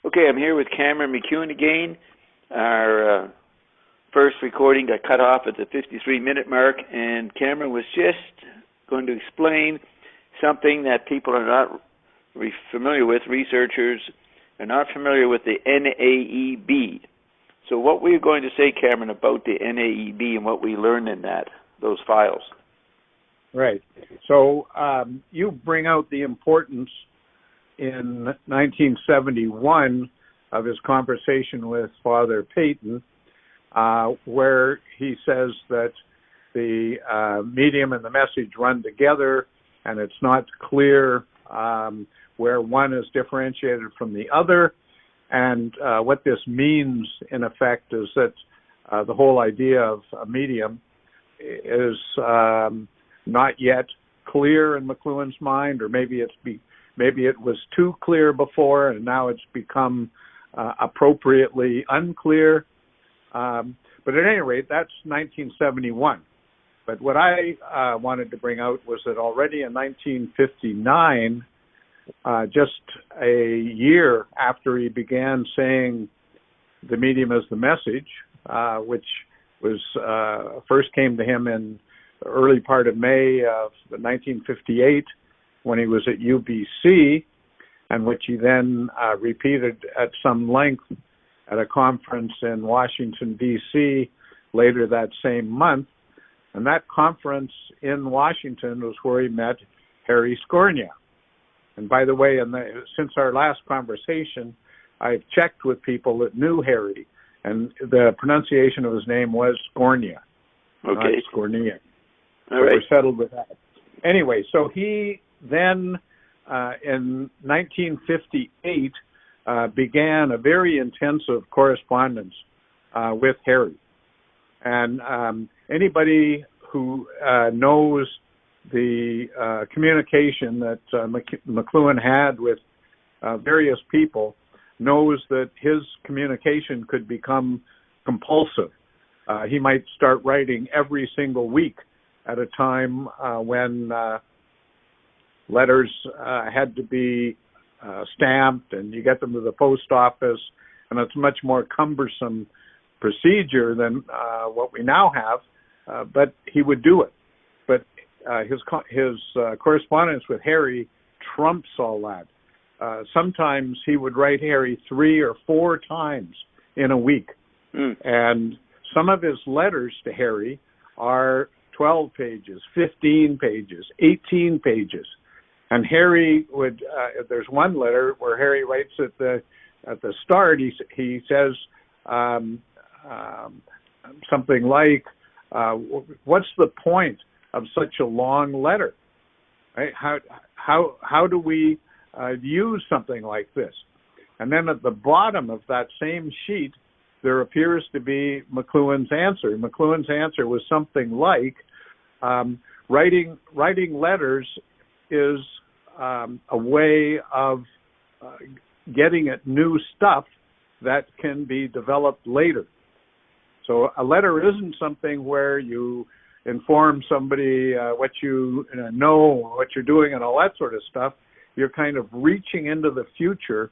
Okay, I'm here with Cameron McEwen again. Our first recording got cut off at the 53-minute mark, and Cameron was just going to explain something that people are not familiar with, researchers are not familiar with, the NAEB. So what were you going to say, Cameron, about the NAEB and what we learned in those files? Right. So you bring out the importance in 1971 of his conversation with Father Peyton, where he says that the medium and the message run together, and it's not clear where one is differentiated from the other. And what this means, in effect, is that the whole idea of a medium is not yet clear in McLuhan's mind, or maybe it was too clear before, and now it's become appropriately unclear. But at any rate, that's 1971. But what I wanted to bring out was that already in 1959, just a year after he began saying the medium is the message, which was first came to him in the early part of May of 1958, when he was at UBC, and which he then repeated at some length at a conference in Washington, D.C. later that same month. And that conference in Washington was where he met Harry Scornia. And by the way, since our last conversation, I've checked with people that knew Harry, and the pronunciation of his name was Scornia, not Scornia. All right. We're settled with that. Anyway, so he then, in 1958, began a very intensive correspondence with Harry. And anybody who knows the communication that McLuhan had with various people knows that his communication could become compulsive. He might start writing every single week at a time when letters had to be stamped, and you get them to the post office, and it's a much more cumbersome procedure than what we now have, but he would do it. But his correspondence with Harry trumps all that. Sometimes he would write Harry 3 or 4 times in a week. And some of his letters to Harry are 12 pages, 15 pages, 18 pages. And Harry would, there's one letter where Harry writes at the start, he says something like, what's the point of such a long letter? Right? How do we use something like this? And then at the bottom of that same sheet, there appears to be McLuhan's answer. McLuhan's answer was something like, writing letters is a way of getting at new stuff that can be developed later. So a letter isn't something where you inform somebody what you know, what you're doing, and all that sort of stuff. You're kind of reaching into the future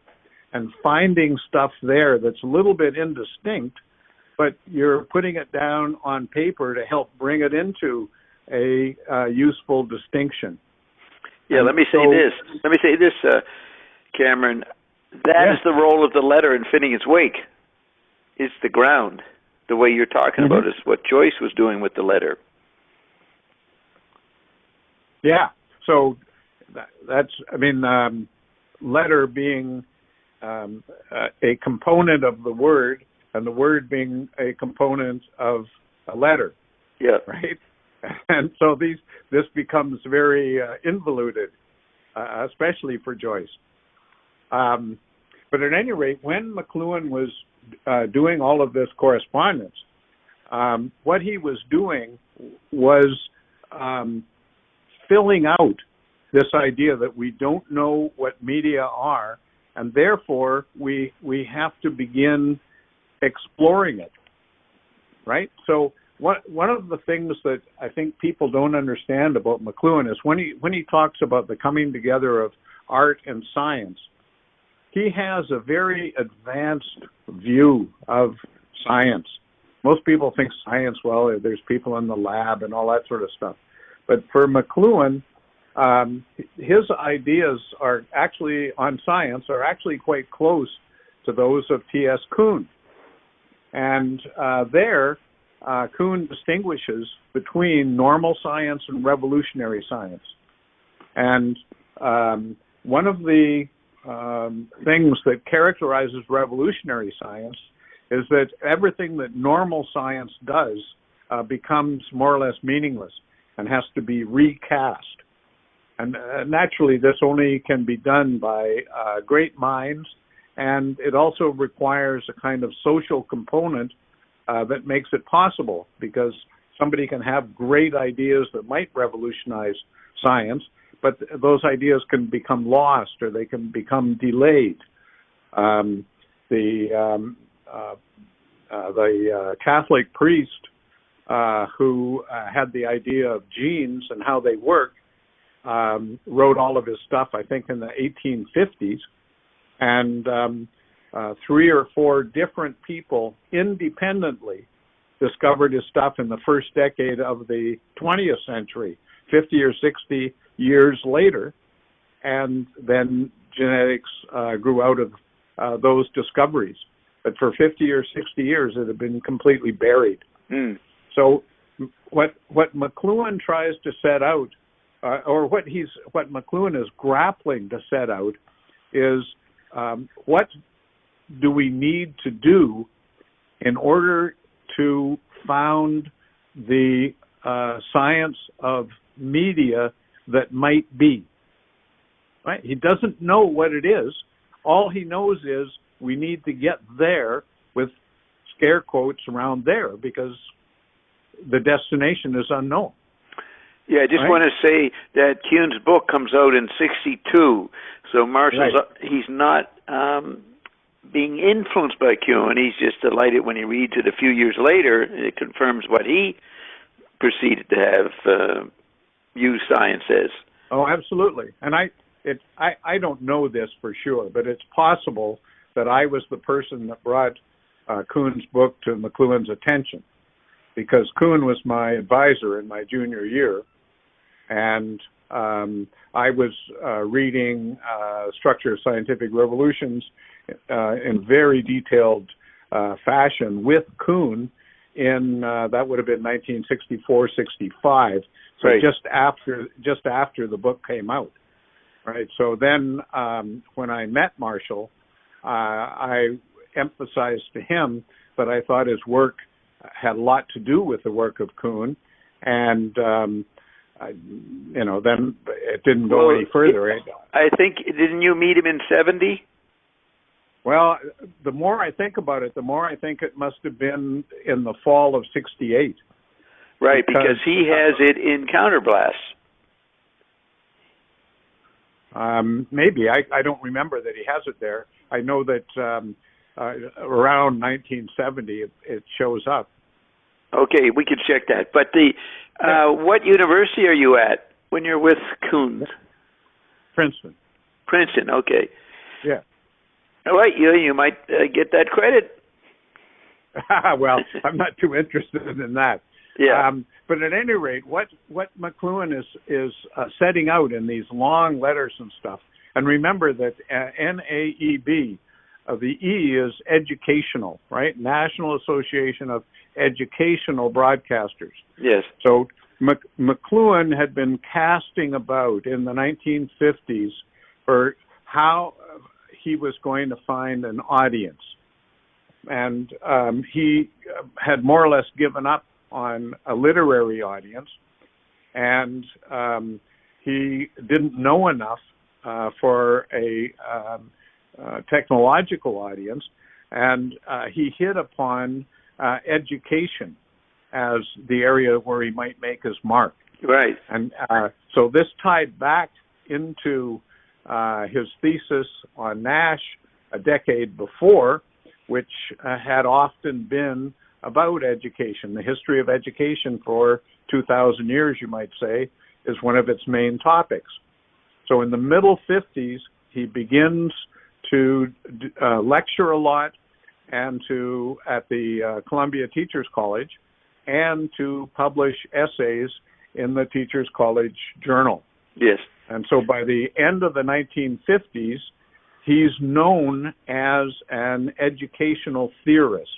and finding stuff there that's a little bit indistinct, but you're putting it down on paper to help bring it into a useful distinction. Yeah, let me say this, Cameron. That is the role of the letter in fitting its wake. It's the ground. The way you're talking about is what Joyce was doing with the letter. Yeah. So that's, letter being a component of the word, and the word being a component of a letter. Yeah. Right? And so this becomes very involuted, especially for Joyce. But at any rate, when McLuhan was doing all of this correspondence, what he was doing was filling out this idea that we don't know what media are, and therefore we have to begin exploring it, right? So one of the things that I think people don't understand about McLuhan is when he talks about the coming together of art and science, he has a very advanced view of science. Most people think science, well, there's people in the lab and all that sort of stuff. But for McLuhan, his ideas are actually on science are actually quite close to those of T.S. Kuhn. And Kuhn distinguishes between normal science and revolutionary science. And one of the things that characterizes revolutionary science is that everything that normal science does becomes more or less meaningless and has to be recast. And naturally, this only can be done by great minds, and it also requires a kind of social component that makes it possible, because somebody can have great ideas that might revolutionize science, but those ideas can become lost or they can become delayed. The Catholic priest who had the idea of genes and how they work wrote all of his stuff, I think, in the 1850s, and 3 or 4 different people independently discovered his stuff in the first decade of the 20th century, 50 or 60 years later, and then genetics grew out of those discoveries. But for 50 or 60 years, it had been completely buried. Mm. So what McLuhan tries to set out, or what McLuhan is grappling to set out, is what do we need to do in order to found the science of media that might be. Right? He doesn't know what it is. All he knows is we need to get there, with scare quotes around there, because the destination is unknown. Yeah, I just want to say that Kuhn's book comes out in '62, so Marshall's he's not being influenced by Kuhn. He's just delighted when he reads it a few years later. It confirms what he proceeded to have used science as. Oh, absolutely. And I don't know this for sure, but it's possible that I was the person that brought Kuhn's book to McLuhan's attention, because Kuhn was my advisor in my junior year, and I was reading Structure of Scientific Revolutions in very detailed fashion with Kuhn in that would have been 1964-65, so just after the book came out. Right. So then when I met Marshall, I emphasized to him that I thought his work had a lot to do with the work of Kuhn, and then it didn't go any further. I think, didn't you meet him in '70? Well, the more I think about it, the more I think it must have been in the fall of '68. Right, because he has it in Counterblast. Maybe. I don't remember that he has it there. I know that around 1970 it shows up. Okay, we could check that. But what university are you at when you're with Kuhn? Princeton. Princeton, okay. Yeah. All right, you might get that credit. Well, I'm not too interested in that. Yeah. But at any rate, what McLuhan is setting out in these long letters and stuff, and remember that NAEB, the E is educational, right? National Association of Educational Broadcasters. Yes. So McLuhan had been casting about in the 1950s for how he was going to find an audience. And he had more or less given up on a literary audience, and he didn't know enough for a technological audience, and he hit upon education as the area where he might make his mark. Right. And so this tied back into his thesis on Nash a decade before, which had often been about education. The history of education for 2,000 years, you might say, is one of its main topics. So in the middle 50s, he begins to lecture a lot and at the Columbia Teachers College, and to publish essays in the Teachers College Journal. Yes. And so by the end of the 1950s, he's known as an educational theorist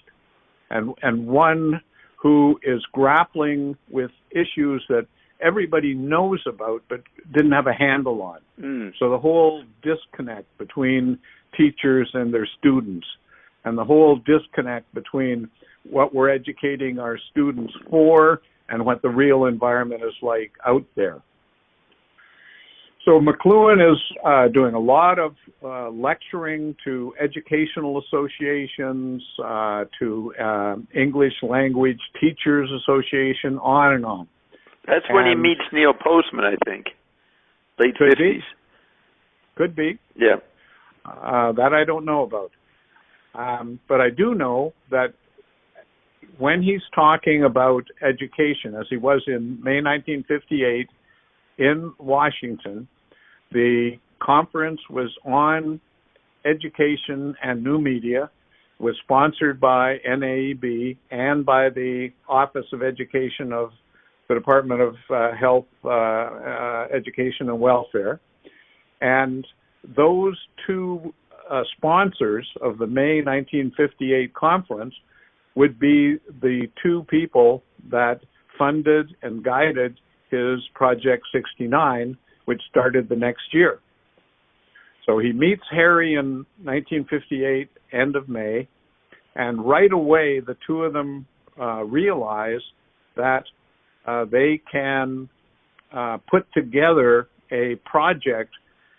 and one who is grappling with issues that everybody knows about but didn't have a handle on. So the whole disconnect between teachers and their students, and the whole disconnect between what we're educating our students for and what the real environment is like out there. So McLuhan is doing a lot of lecturing to educational associations, to English Language Teachers Association, on and on. That's when he meets Neil Postman, I think. Late 50s. Could be. Yeah. That I don't know about. But I do know that when he's talking about education, as he was in May 1958 in Washington, the conference was on education and new media, was sponsored by NAEB and by the Office of Education of the Department of Health, Education and Welfare. And those two sponsors of the May 1958 conference would be the two people that funded and guided his Project 69, which started the next year. So he meets Harry in 1958, end of May, and right away the two of them realize that they can put together a project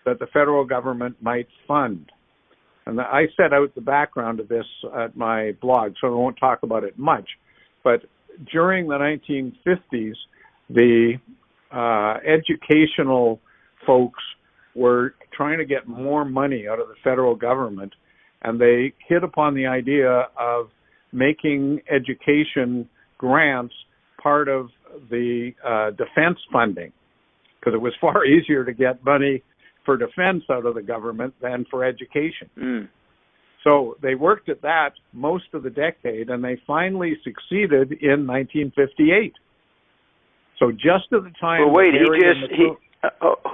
that the federal government might fund. And I set out the background of this at my blog, so I won't talk about it much. But during the 1950s, the educational folks were trying to get more money out of the federal government, and they hit upon the idea of making education grants part of the defense funding, because it was far easier to get money for defense out of the government than for education. So they worked at that most of the decade, and they finally succeeded in 1958. So just at the time... Well, wait,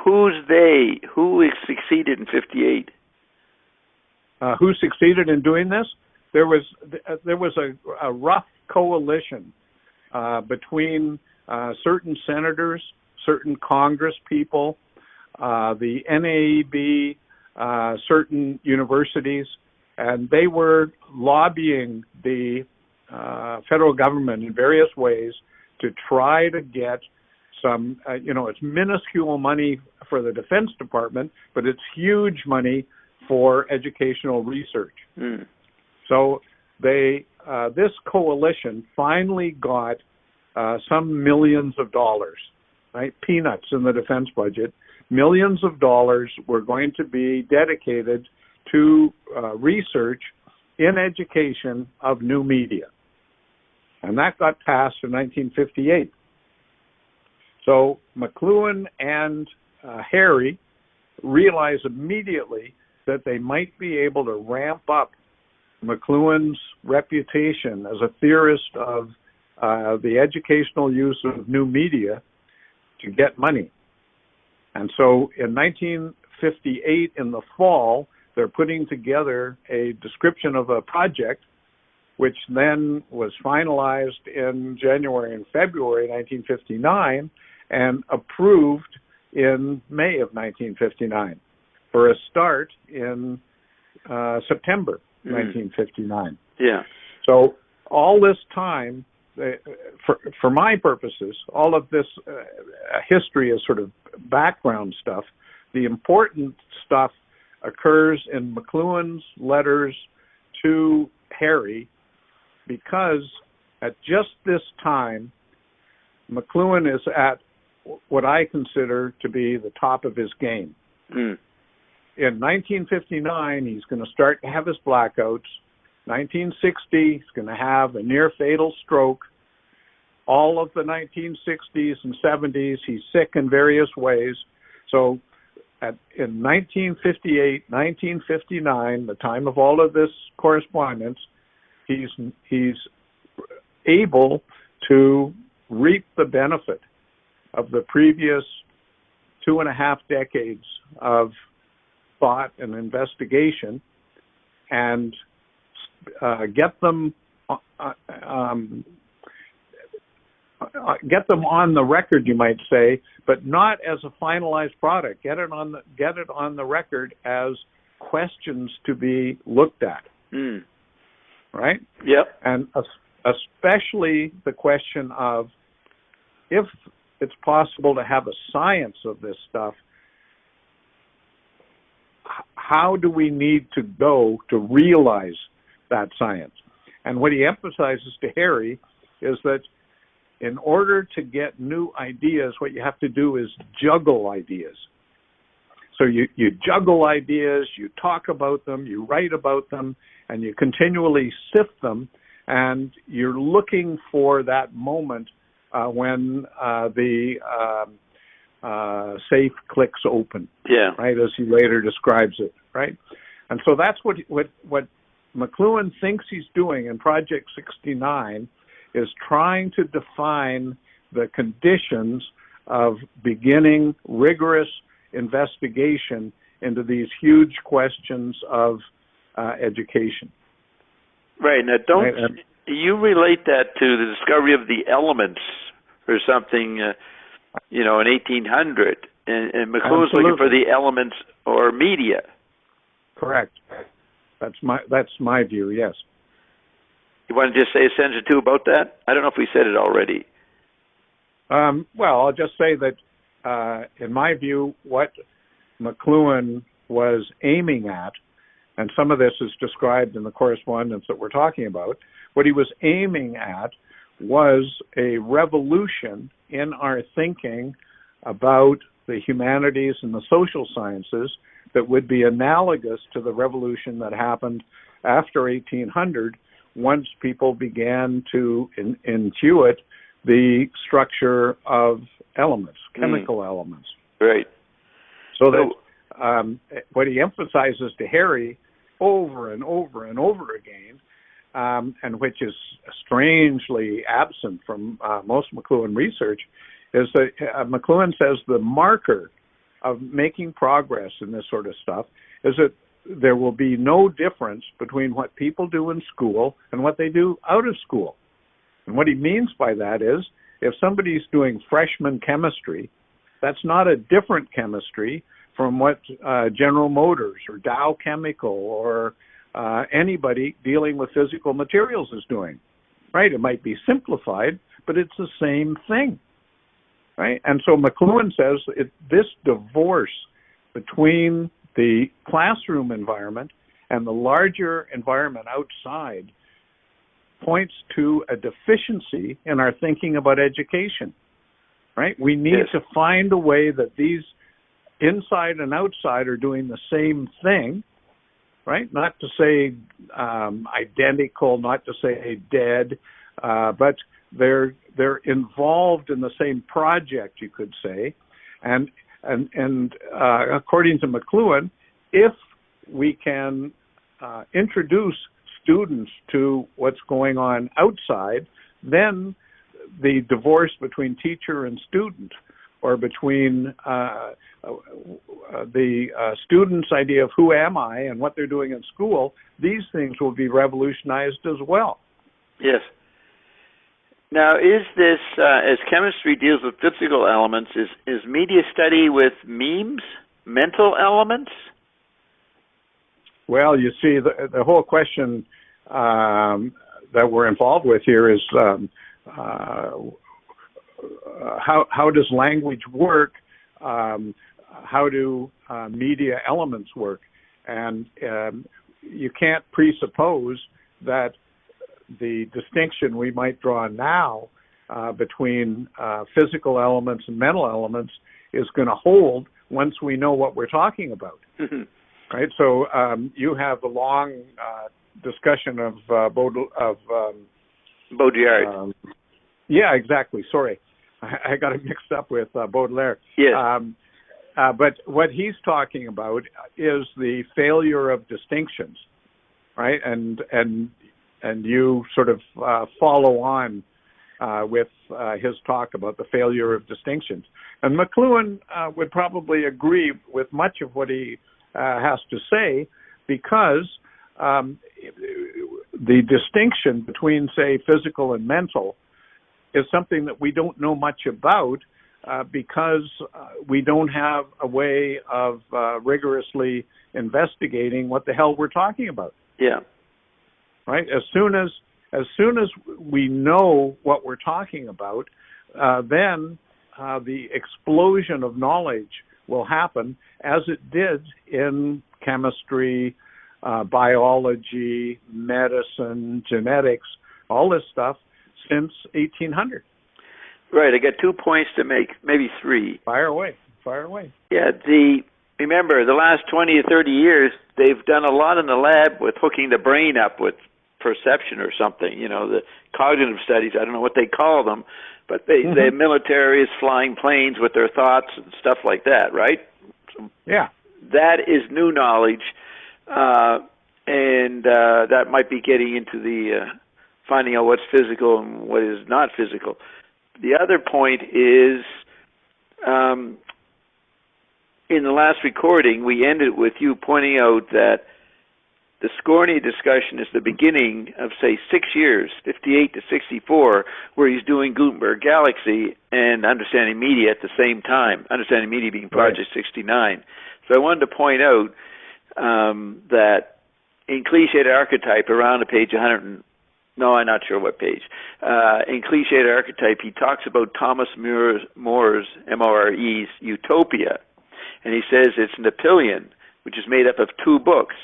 who's they? Who succeeded in 58? Who succeeded in doing this? There was a rough coalition between certain senators, certain Congress people, the NAEB, certain universities, and they were lobbying the federal government in various ways to try to get some, it's minuscule money for the Defense Department, but it's huge money for educational research. So this coalition finally got some millions of dollars, right? Peanuts in the defense budget. Millions of dollars were going to be dedicated to research in education of new media. And that got passed in 1958. So McLuhan and Harry realized immediately that they might be able to ramp up McLuhan's reputation as a theorist of the educational use of new media to get money. And so in 1958, in the fall, they're putting together a description of a project, which then was finalized in January and February 1959 and approved in May of 1959 for a start in September 1959. Yeah. So all this time, for my purposes, all of this history is sort of background stuff. The important stuff occurs in McLuhan's letters to Harry, because at just this time, McLuhan is at what I consider to be the top of his game. In 1959, he's going to start to have his blackouts. 1960, he's going to have a near-fatal stroke. All of the 1960s and 70s, he's sick in various ways. So in 1958, 1959, the time of all of this correspondence, he's able to reap the benefit of the previous 2.5 decades of thought and investigation, and get them on the record, you might say, but not as a finalized product. Get it on the record as questions to be looked at. Right? Yep. And especially the question of, if it's possible to have a science of this stuff, how do we need to go to realize that science? And what he emphasizes to Harry is that in order to get new ideas, what you have to do is juggle ideas. So you juggle ideas, you talk about them, you write about them, and you continually sift them, and you're looking for that moment when the safe clicks open. Yeah. Right, as he later describes it. Right, and so that's what McLuhan thinks he's doing in Project 69, is trying to define the conditions of beginning rigorous investigation into these huge questions of education. Right. Now, don't you relate that to the discovery of the elements or something, in 1800, and McLuhan's looking for the elements or media. Correct. That's my view, yes. You want to just say a sentence or two about that? I don't know if we said it already. Well, I'll just say that, in my view, what McLuhan was aiming at, and some of this is described in the correspondence that we're talking about, what he was aiming at was a revolution in our thinking about the humanities and the social sciences that would be analogous to the revolution that happened after 1800, once people began to intuit the structure of elements, chemical elements. Right. So that what he emphasizes to Harry over and over and over again, and which is strangely absent from most McLuhan research, is that McLuhan says the marker of making progress in this sort of stuff is that there will be no difference between what people do in school and what they do out of school. And what he means by that is, if somebody's doing freshman chemistry, that's not a different chemistry from what General Motors or Dow Chemical or anybody dealing with physical materials is doing, right? It might be simplified, but it's the same thing, right? And so McLuhan says this divorce between the classroom environment and the larger environment outside points to a deficiency in our thinking about education, right? We need to find a way that these inside and outside are doing the same thing, right? Not to say identical, not to say dead, but they're involved in the same project, you could say. And according to McLuhan, if we can introduce students to what's going on outside, then the divorce between teacher and student, or between the student's idea of who am I and what they're doing in school, these things will be revolutionized as well. Yes. Now, is this, as chemistry deals with physical elements, is media study with memes, mental elements? Well, you see, the whole question that we're involved with here is how does language work? How do media elements work? And you can't presuppose that the distinction we might draw now between physical elements and mental elements is going to hold once we know what we're talking about. Right? So you have a long discussion of Baudrillard. Yeah, exactly. Sorry. I got it mixed up with Baudelaire. Yes. But what he's talking about is the failure of distinctions, right? And you sort of follow on with his talk about the failure of distinctions. And McLuhan would probably agree with much of what he has to say, because the distinction between, say, physical and mental is something that we don't know much about because we don't have a way of rigorously investigating what the hell we're talking about. Yeah. Right? As soon as we know what we're talking about, then the explosion of knowledge will happen, as it did in chemistry, biology, medicine, genetics, all this stuff since 1800. Right. I got 2 points to make, maybe 3. Fire away. Yeah. Remember, the last 20 or 30 years, they've done a lot in the lab with hooking the brain up with perception or something. The cognitive studies, I don't know what they call them, but the military is flying planes with their thoughts and stuff like that, right? Yeah. That is new knowledge, and that might be getting into the finding out what's physical and what is not physical. The other point is, in the last recording, we ended with you pointing out that the Scorny discussion is the beginning of, say, 6 years, 58 to 64, where he's doing Gutenberg Galaxy and Understanding Media at the same time, Understanding Media being Project 69. So I wanted to point out that in Cliched Archetype, around page 100, no, I'm not sure what page, in Cliched Archetype, he talks about Thomas More's, M-O-R-E's, Utopia, and he says it's Napoleon, which is made up of 2 books.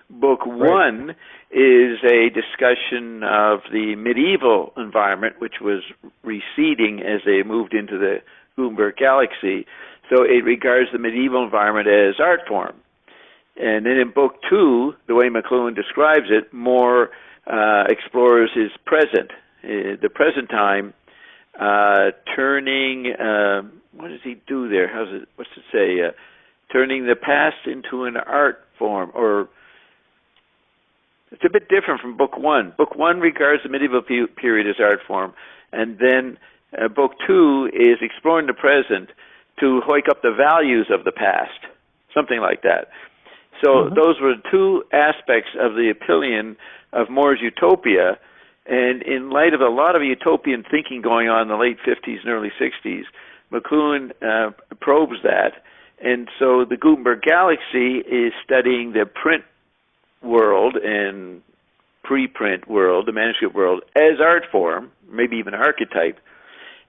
Book 1 is a discussion of the medieval environment, which was receding as they moved into the Gutenberg Galaxy. So it regards the medieval environment as art form. And then in Book 2, the way McLuhan describes it, more explores his present, the present time, turning, what does he do there? What's it say? Turning the past into an art form, or it's a bit different from Book 1. Book 1 regards the medieval period as art form, and then Book 2 is exploring the present to hike up the values of the past, something like that. So those were 2 aspects of the Apillion of More's Utopia, and in light of a lot of utopian thinking going on in the late 50s and early 60s, McLuhan probes that, and so the Gutenberg Galaxy is studying the print world and preprint world, the manuscript world, as art form, maybe even archetype.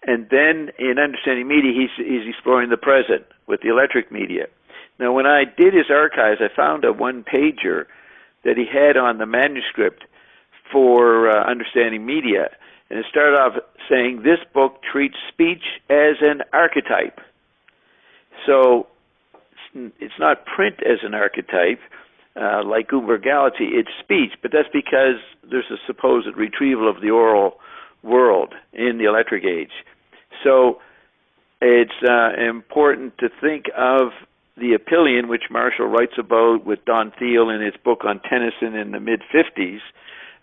And then in Understanding Media, he's exploring the present with the electric media. Now, when I did his archives, I found a one-pager that he had on the manuscript for Understanding Media. And it started off saying, this book treats speech as an archetype. So it's not print as an archetype, like Gutenberg Galaxy, it's speech, but that's because there's a supposed retrieval of the oral world in the electric age. So it's important to think of the Apillion, which Marshall writes about with Don Thiel in his book on Tennyson in the mid-50s,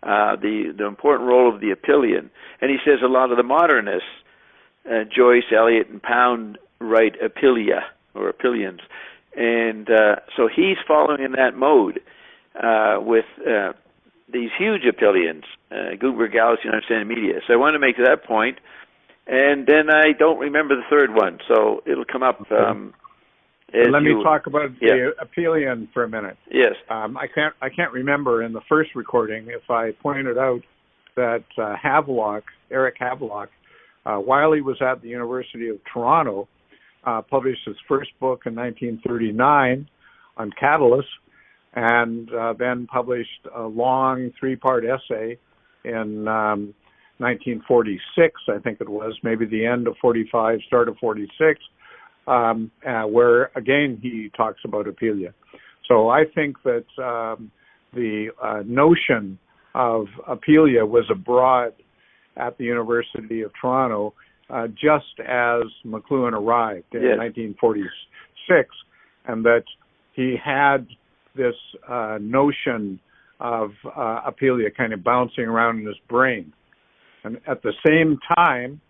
the important role of the Apillion. And he says a lot of the modernists, Joyce, Eliot, and Pound, write Apilia, or Apillions. And so he's following in that mode with these huge Apillions, Gutenberg Galaxy and Understanding Media. So I want to make that point, and then I don't remember the third one, so it'll come up. Let me talk about the Apillion for a minute. Yes. I can't remember in the first recording if I pointed out that Eric Havelock, while he was at the University of Toronto, published his first book in 1939 on catalysts, and then published a long 3-part essay in 1946, I think it was, maybe the end of 45, start of 46, where, again, he talks about Apilia. So I think that the notion of Apilia was abroad at the University of Toronto just as McLuhan arrived in 1946. 1946, and that he had this notion of apelia kind of bouncing around in his brain. And at the same time,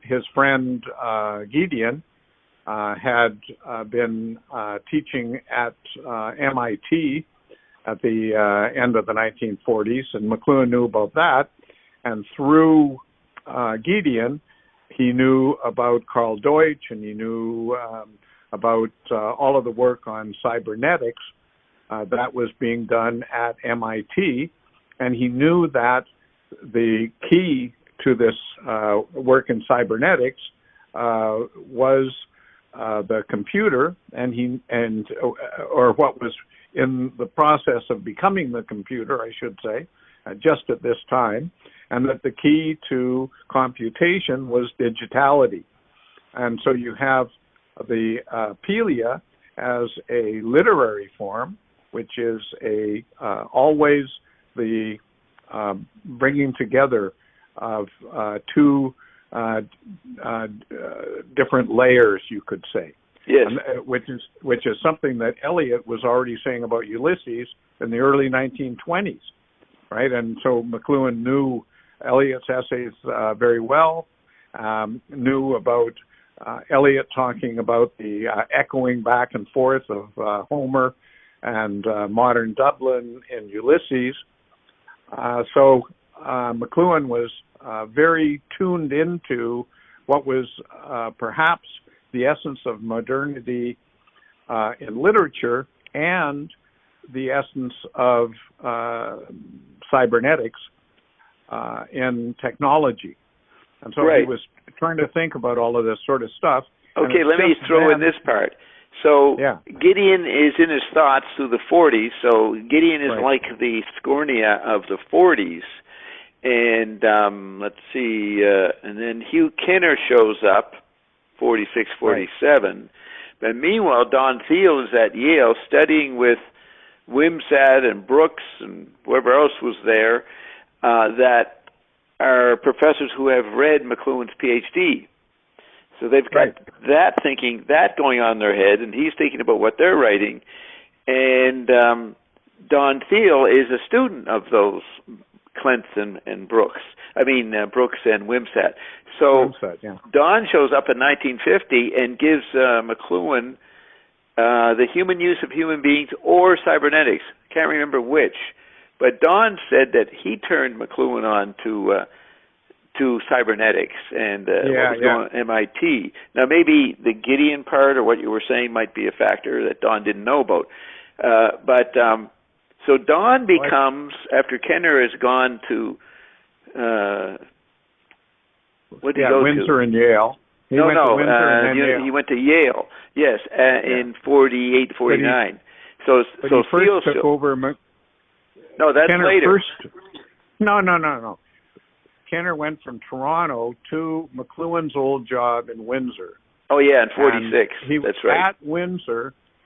his friend Gideon had been teaching at MIT at the end of the 1940s, and McLuhan knew about that. And through Gideon, he knew about Carl Deutsch, and he knew about all of the work on cybernetics that was being done at MIT, and he knew that the key to this work in cybernetics was the computer, or what was in the process of becoming the computer, I should say, just at this time, and that the key to computation was digitality. And so you have the apelia as a literary form, which is always the bringing together of two different layers, you could say. Yes. And, which is something that Eliot was already saying about Ulysses in the early 1920s, right? And so McLuhan knew Eliot's essays very well, knew about Eliot talking about the echoing back and forth of Homer and modern Dublin in Ulysses. So McLuhan was very tuned into what was perhaps the essence of modernity in literature and the essence of cybernetics in technology. And so right. He was trying to think about all of this sort of stuff. Okay, let me throw in this part. So yeah. Gideon is in his thoughts through the 40s. So Gideon is right. like the Scornia of the 40s. And let's see, and then Hugh Kenner shows up, 46, 47. Right. But meanwhile, Don Thiel is at Yale studying with Wimsatt and Brooks and whoever else was there that are professors who have read McLuhan's PhD. So they've got right. that thinking, that going on in their head, and he's thinking about what they're writing. And Don Thiel is a student of those Clentz and Brooks. Brooks and Wimsatt. So yeah. Don shows up in 1950 and gives McLuhan the human use of human beings or cybernetics. Can't remember which. But Don said that he turned McLuhan on to cybernetics and what was going on at MIT. Now, maybe the Gideon part or what you were saying might be a factor that Don didn't know about. So Don becomes, after Kenner has gone to, what did he go Windsor to? And Yale. He went to Yale. He went to Yale, yes, in 48, 49. But he first took over. No, that's Kenner later. No. Kenner went from Toronto to McLuhan's old job in Windsor. Oh, yeah, in 46. That's right.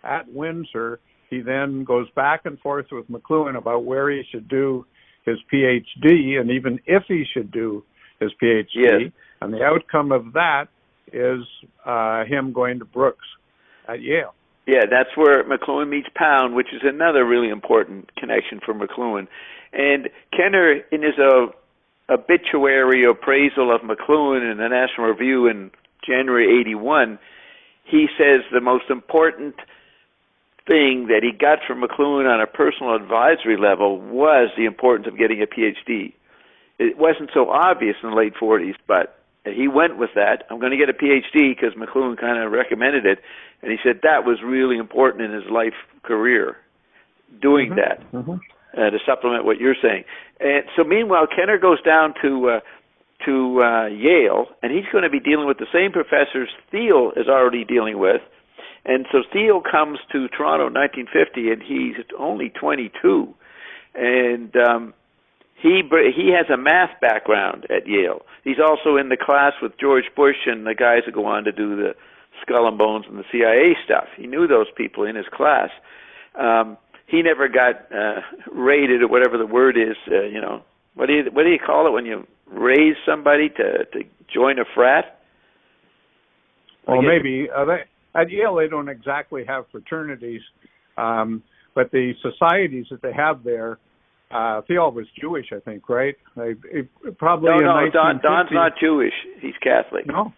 At Windsor, he then goes back and forth with McLuhan about where he should do his PhD, and even if he should do his PhD. Yes. And the outcome of that is him going to Brooks at Yale. Yeah, that's where McLuhan meets Pound, which is another really important connection for McLuhan. And Kenner, in his obituary appraisal of McLuhan in the National Review in January 81, he says the most important thing that he got from McLuhan on a personal advisory level was the importance of getting a PhD. It wasn't so obvious in the late 40s, but he went with that. I'm going to get a PhD because McLuhan kind of recommended it, and he said that was really important in his life career, doing that to supplement what you're saying. And so meanwhile, Kenner goes down to Yale, and he's going to be dealing with the same professors Thiel is already dealing with. And so Thiel comes to Toronto in 1950, and he's only 22. And he has a math background at Yale. He's also in the class with George Bush and the guys that go on to do the Skull and Bones and the CIA stuff. He knew those people in his class. He never got raided, or whatever the word is. What do you call it when you raise somebody to join a frat? Well, maybe at Yale they don't exactly have fraternities, but the societies that they have there, Theo was Jewish, I think, right? Probably no, Don's not Jewish. He's Catholic. No?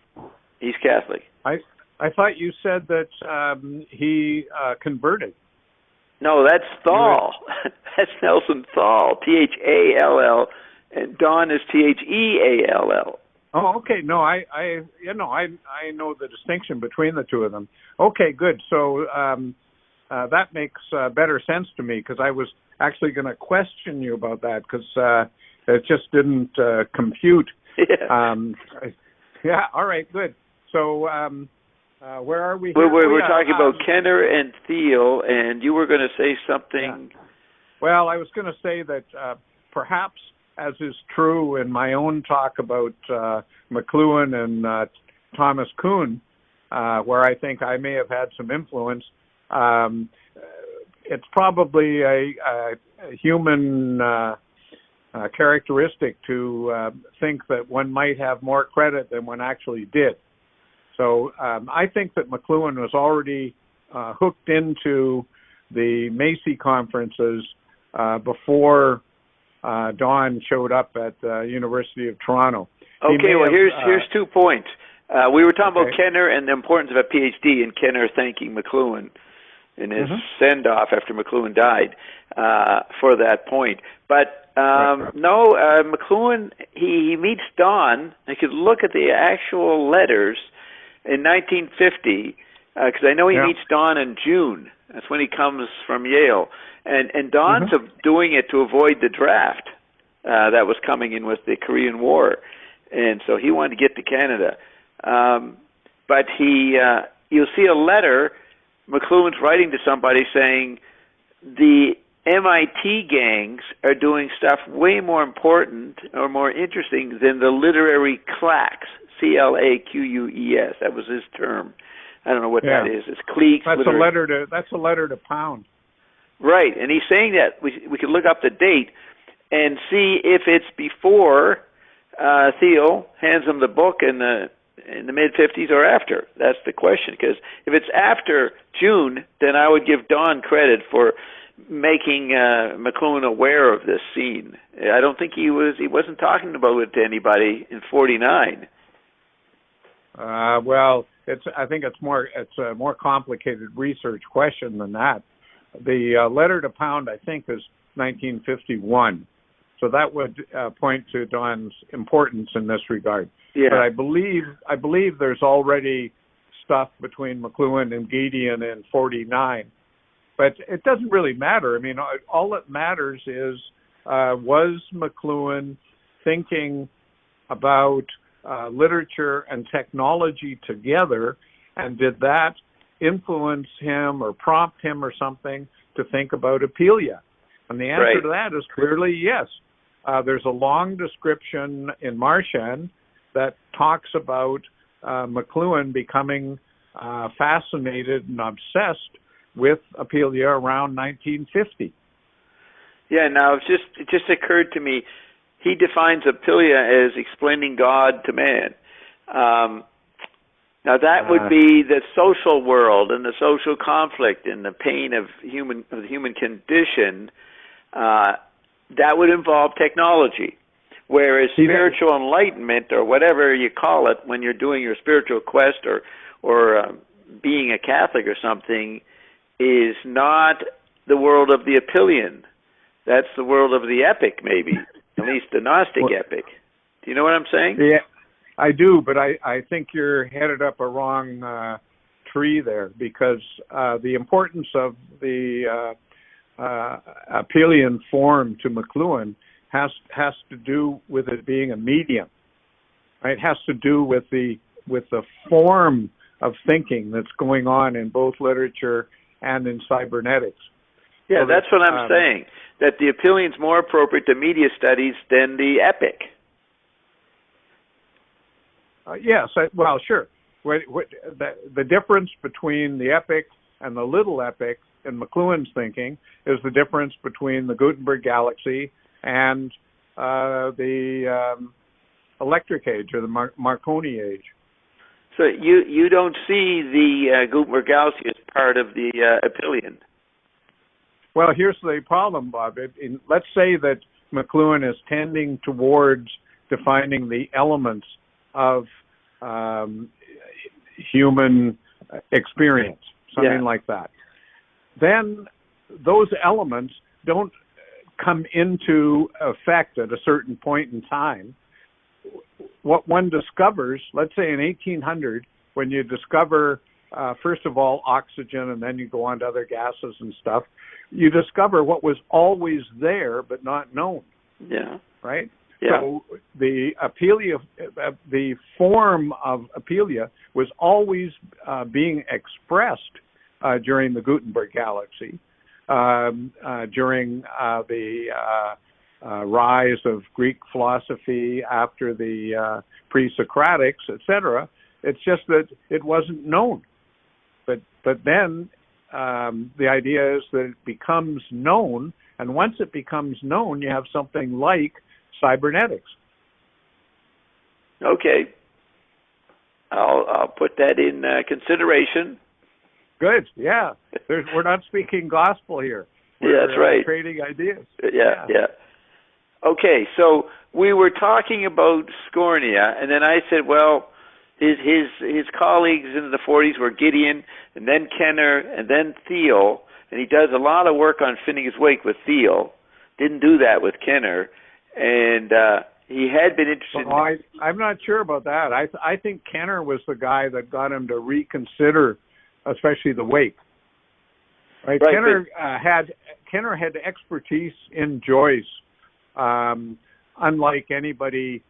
He's Catholic. I thought you said that he converted. No, that's Thal. That's Nelson Thal, Thall, and Don is Theall. Oh, okay. No, I know the distinction between the two of them. Okay, good. So that makes better sense to me, because I was actually going to question you about that, because it just didn't compute. Yeah. Yeah. All right. Good. So where are we? We're talking about Kenner and Thiel, and you were going to say something. Yeah. Well, I was going to say that perhaps, as is true in my own talk about McLuhan and Thomas Kuhn, where I think I may have had some influence, it's probably a human characteristic to think that one might have more credit than one actually did. So I think that McLuhan was already hooked into the Macy conferences before Don showed up at the University of Toronto. Okay, well, here's 2 points. We were talking about Kenner and the importance of a PhD, and Kenner thanking McLuhan in his send-off after McLuhan died for that point. But McLuhan, he meets Don. I could look at the actual letters in 1950, because I know he meets Don in June. That's when he comes from Yale. And Don's doing it to avoid the draft that was coming in with the Korean War. And so he wanted to get to Canada. But you'll see a letter McLuhan's writing to somebody saying the MIT gangs are doing stuff way more important or more interesting than the literary claques, CLAQUES. That was his term. I don't know what that is. It's cliques. That's a letter to Pound. Right, and he's saying that we could look up the date and see if it's before Theo hands him the book in the mid-50s or after. That's the question, because if it's after June, then I would give Don credit for making McLuhan aware of this scene. I don't think he wasn't talking about it to anybody in 49. Well, I think it's a more complicated research question than that. The letter to Pound, I think, is 1951. So that would point to Don's importance in this regard. Yeah. But I believe there's already stuff between McLuhan and Gideon in 49. But it doesn't really matter. I mean, all that matters is, was McLuhan thinking about literature and technology together, and did that influence him or prompt him or something to think about Apelia? And the answer to that is clearly yes. There's a long description in Marchand that talks about McLuhan becoming fascinated and obsessed with Apelia around 1950. Yeah, now it just occurred to me, he defines Apelia as explaining God to man. Now that would be the social world and the social conflict and the pain of the human condition. That would involve technology, whereas spiritual enlightenment, or whatever you call it, when you're doing your spiritual quest or being a Catholic or something, is not the world of the Apelian. That's the world of the epic, maybe, at least the Gnostic epic. Do you know what I'm saying? Yeah, I do, but I think you're headed up a wrong tree there, because the importance of the Apelian form to McLuhan has to do with it being a medium. Right? It has to do with the form of thinking that's going on in both literature and in cybernetics. Yeah, so that's what I'm saying, that the Apelian's more appropriate to media studies than the epic. Yes, well, sure. The difference between the epic and the little epic in McLuhan's thinking is the difference between the Gutenberg galaxy and the electric age, or the Marconi age. So you don't see the Gutenberg galaxy as part of the aphelion. Well, here's the problem, Bob. Let's say that McLuhan is tending towards defining the elements of human experience, something like that. Then those elements don't come into effect at a certain point in time. What one discovers, let's say in 1800, when you discover, first of all, oxygen, and then you go on to other gases and stuff, you discover what was always there but not known. Yeah. Right? Yeah. So the apelia, the form of apelia was always being expressed during the Gutenberg galaxy, during the rise of Greek philosophy after the pre-Socratics, etc. It's just that it wasn't known. But then the idea is that it becomes known, and once it becomes known, you have something like cybernetics. Okay. I'll put that in consideration. Good. Yeah. We're not speaking gospel here. Yeah, that's right. Trading ideas. Yeah. Okay, so we were talking about Scornia, and then I said, well, his colleagues in the 40s were Gideon, and then Kenner, and then Thiel, and he does a lot of work on Finnegan's Wake with Thiel. Didn't do that with Kenner, and he had been interested. Well, I'm not sure about that. I think Kenner was the guy that got him to reconsider, especially the Wake. Right. Kenner had expertise in Joyce, unlike anybody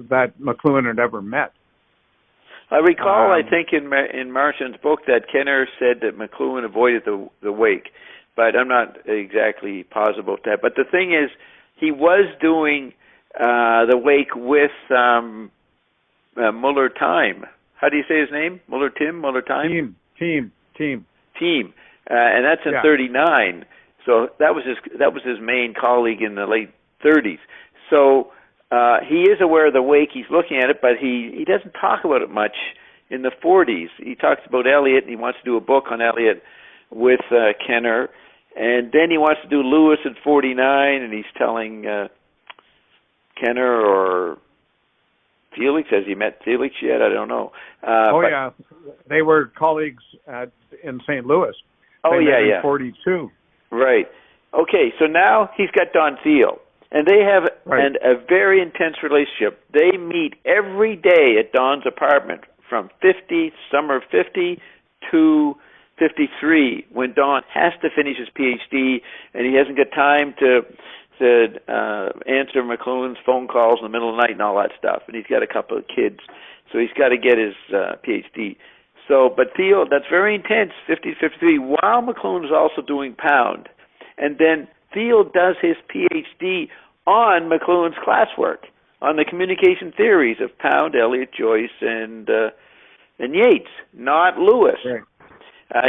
that McLuhan had ever met. I recall, I think, in Martian's book that Kenner said that McLuhan avoided the Wake, but I'm not exactly positive about that. But the thing is, he was doing the Wake with Muller-Time. How do you say his name? Muller-Time? Team. And that's in 39. So that was his main colleague in the late 30s. So he is aware of the Wake. He's looking at it, but he doesn't talk about it much in the 40s. He talks about Elliot, and he wants to do a book on Elliot with Kenner. And then he wants to do Lewis at 49, and he's telling Kenner or Felix, has he met Felix yet? I don't know. They were colleagues in St. Louis. In 42. Right. Okay, so now he's got Don Thiel, and they have a very intense relationship. They meet every day at Don's apartment from summer of 50 to 53, when Don has to finish his PhD, and he hasn't got time to answer McLuhan's phone calls in the middle of the night and all that stuff. And he's got a couple of kids, so he's got to get his PhD. So, but Thiel, that's very intense, 50 to 53, while McLuhan is also doing Pound. And then Thiel does his PhD on McLuhan's classwork, on the communication theories of Pound, Eliot, Joyce, and Yates, not Lewis.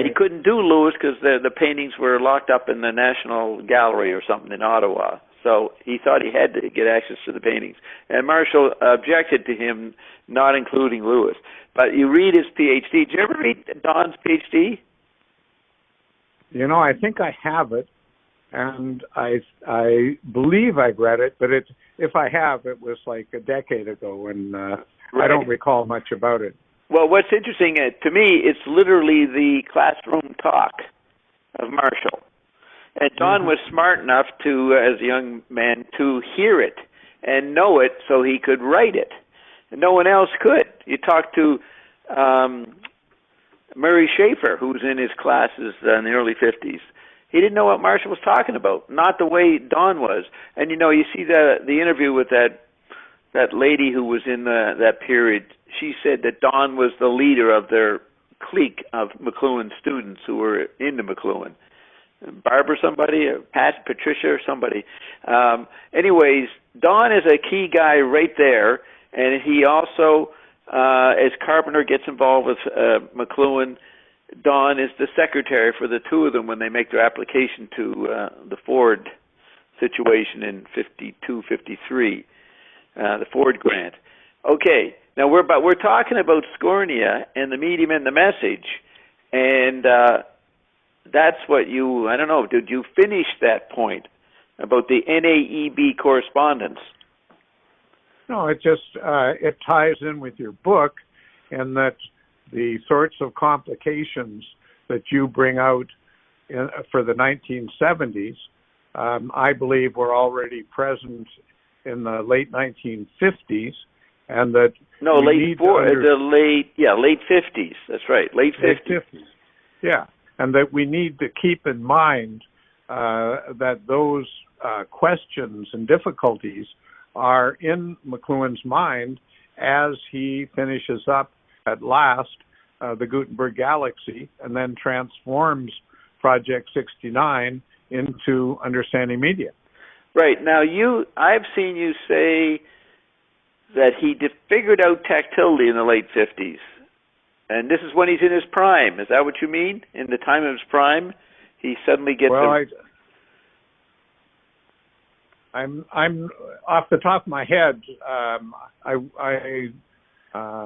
He couldn't do Lewis because the paintings were locked up in the National Gallery or something in Ottawa. So he thought he had to get access to the paintings. And Marshall objected to him not including Lewis. But you read his PhD. Did you ever read Don's PhD? You know, I think I have it, and I believe I've read it, but if I have, it was like a decade ago, and I don't recall much about it. Well, what's interesting to me, it's literally the classroom talk of Marshall. And Don was smart enough to, as a young man, to hear it and know it so he could write it. And no one else could. You talk to Murray Schaefer, who was in his classes in the early 50s. He didn't know what Marshall was talking about, not the way Don was. And, you know, you see the interview with that lady who was in that period. She said that Don was the leader of their clique of McLuhan students who were into McLuhan. Barbara somebody, or Patricia or somebody. Anyways, Don is a key guy right there, and he also, as Carpenter gets involved with McLuhan, Don is the secretary for the two of them when they make their application to the Ford situation in 52, 53, the Ford grant. Okay, Now we're talking about Scornia and the medium and the message, and that's what you. I don't know. Did you finish that point about the NAEB correspondence? No, it just it ties in with your book, in that the sorts of complications that you bring out for the 1970s, I believe, were already present in the late 1950s, and that late 50s. That's right, late 50s. Yeah, and that we need to keep in mind that those questions and difficulties are in McLuhan's mind as he finishes up at last the Gutenberg Galaxy, and then transforms Project 69 into Understanding Media. Right. Now, I've seen you say that he figured out tactility in the late 50s. And this is when he's in his prime. Is that what you mean? In the time of his prime, he suddenly gets... Well, I'm off the top of my head, I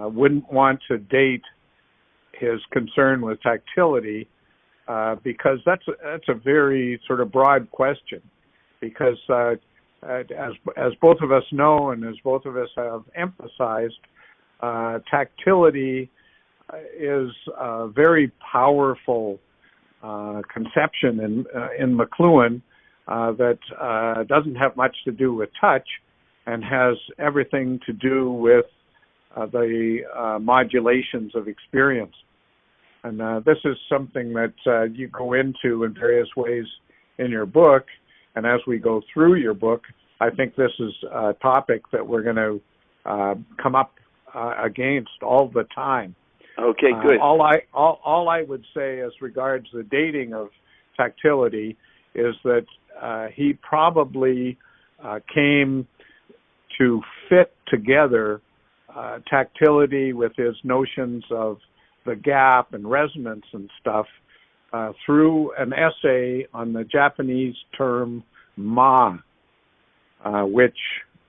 wouldn't want to date his concern with tactility, because that's a very sort of broad question. Because as both of us know, and as both of us have emphasized, tactility is a very powerful conception in McLuhan that doesn't have much to do with touch, and has everything to do with the modulations of experience. And this is something that you go into in various ways in your book. And as we go through your book, I think this is a topic that we're going to come up against all the time. Okay, good. All I would say as regards the dating of tactility is that he probably came to fit together tactility with his notions of the gap and resonance and stuff through an essay on the Japanese term ma, which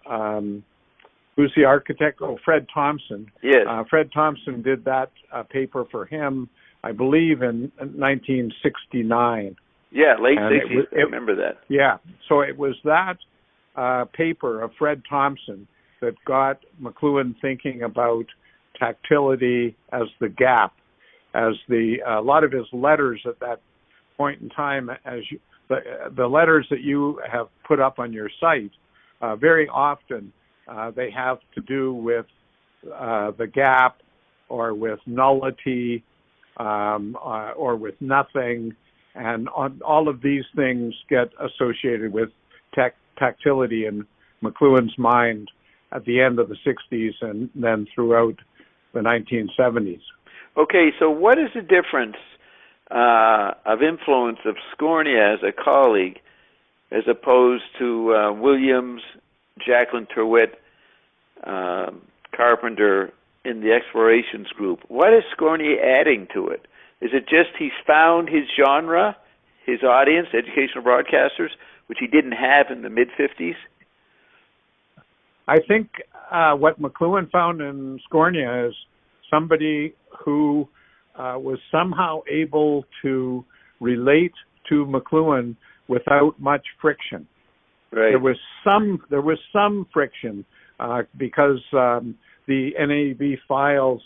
who's the architect? Oh, Fred Thompson. Yes. Fred Thompson did that paper for him, I believe, in 1969. Yeah, late 60s. I remember that. Yeah. So it was that paper of Fred Thompson that got McLuhan thinking about tactility as the gap, as a lot of his letters at that point in time, as the letters that you have put up on your site, very often they have to do with the gap, or with nullity, or with nothing, and all of these things get associated with tactility in McLuhan's mind at the end of the 60s and then throughout the 1970s. Okay, so what is the difference of influence of Scornia as a colleague as opposed to Williams, Jacqueline Turwitt, Carpenter in the explorations group? What is Scornia adding to it? Is it just he's found his genre, his audience, educational broadcasters, which he didn't have in the mid-50s? I think what McLuhan found in Scornia is somebody who was somehow able to relate to McLuhan without much friction. Right. There was some friction because the NAB files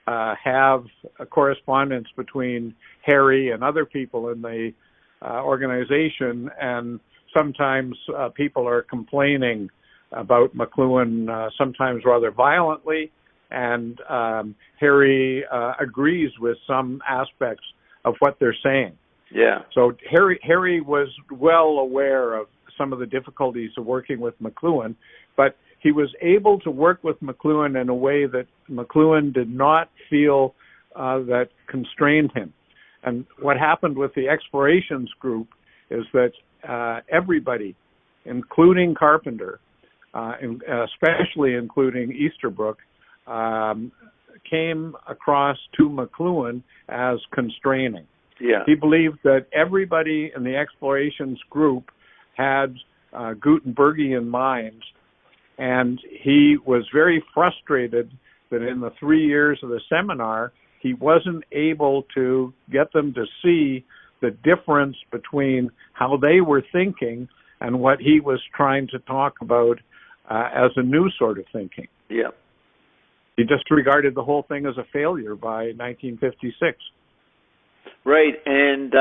have a correspondence between Harry and other people in the organization, and sometimes people are complaining about McLuhan, sometimes rather violently, and Harry agrees with some aspects of what they're saying. Yeah. So Harry was well aware of some of the difficulties of working with McLuhan, but he was able to work with McLuhan in a way that McLuhan did not feel that constrained him. And what happened with the explorations group is that everybody, including Carpenter, especially including Easterbrook, came across to McLuhan as constraining. Yeah. He believed that everybody in the explorations group had Gutenbergian minds, and he was very frustrated that in the 3 years of the seminar, he wasn't able to get them to see the difference between how they were thinking and what he was trying to talk about as a new sort of thinking. Yeah. He just regarded the whole thing as a failure by 1956. Right, and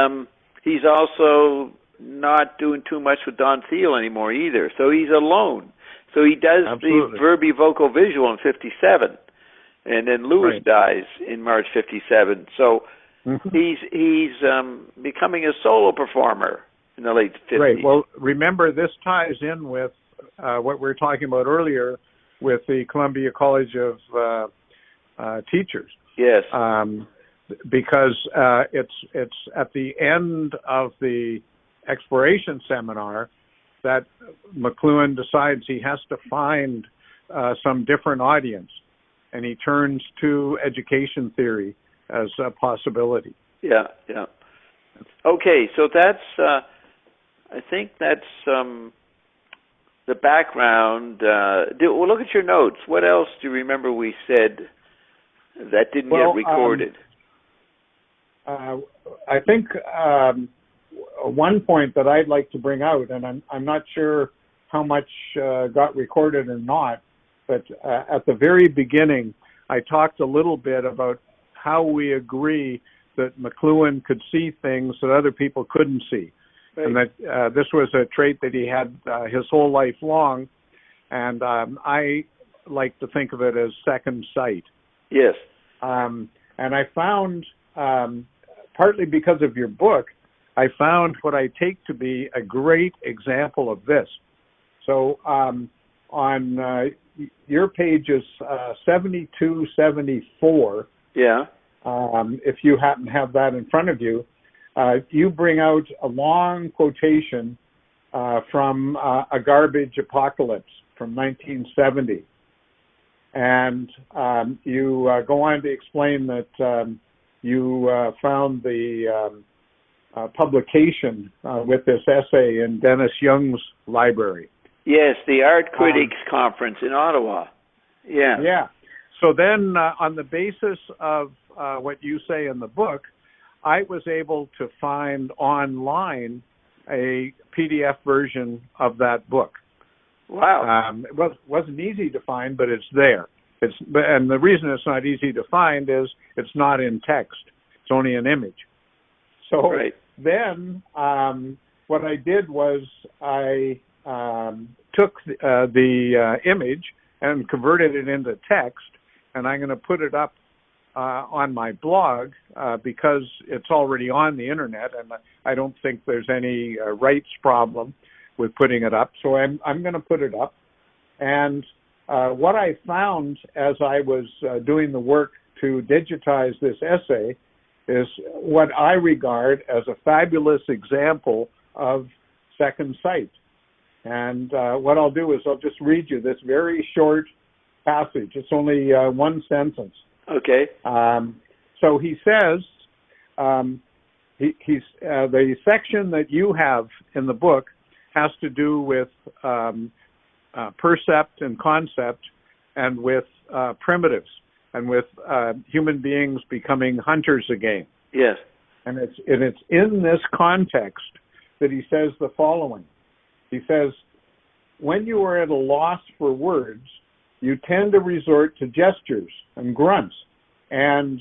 he's also not doing too much with Don Thiel anymore either, so he's alone. So he does Absolutely. the Verbi Vocal Visual in 57, and then Lewis dies in March 57. So he's becoming a solo performer in the late 50s. Right. Well, remember, this ties in with what we were talking about earlier with the Columbia College of Teachers. Yes. Because it's at the end of the exploration seminar that McLuhan decides he has to find some different audience, and he turns to education theory as a possibility. Yeah, yeah. Okay, so that's, I think that's the background. Well, look at your notes. What else do you remember we said that didn't get recorded? I think one point that I'd like to bring out, and I'm not sure how much got recorded or not, but at the very beginning, I talked a little bit about how we agree that McLuhan could see things that other people couldn't see. Right. And that this was a trait that he had his whole life long, and I like to think of it as second sight. Yes. And I found, partly because of your book, I found what I take to be a great example of this. So on your pages 72, 74, yeah. If you happen to have that in front of you, you bring out a long quotation from A Garbage Apocalypse from 1970. And you go on to explain that you found the publication with this essay in Dennis Young's library. Yes, the Art Critics Conference in Ottawa. Yeah. Yeah. So then on the basis of what you say in the book, I was able to find online a PDF version of that book. Wow. It wasn't easy to find, but it's there. And the reason it's not easy to find is it's not in text. It's only an image. So then what I did was I took the image and converted it into text, and I'm going to put it up on my blog because it's already on the internet, and I don't think there's any rights problem with putting it up. So I'm going to put it up. And what I found as I was doing the work to digitize this essay is what I regard as a fabulous example of second sight. And what I'll do is I'll just read you this very short passage. It's only one sentence. Okay. So he says, he's the section that you have in the book has to do with percept and concept, and with primitives, and with human beings becoming hunters again. Yes. And it's in this context that he says the following. He says, when you are at a loss for words, you tend to resort to gestures and grunts. And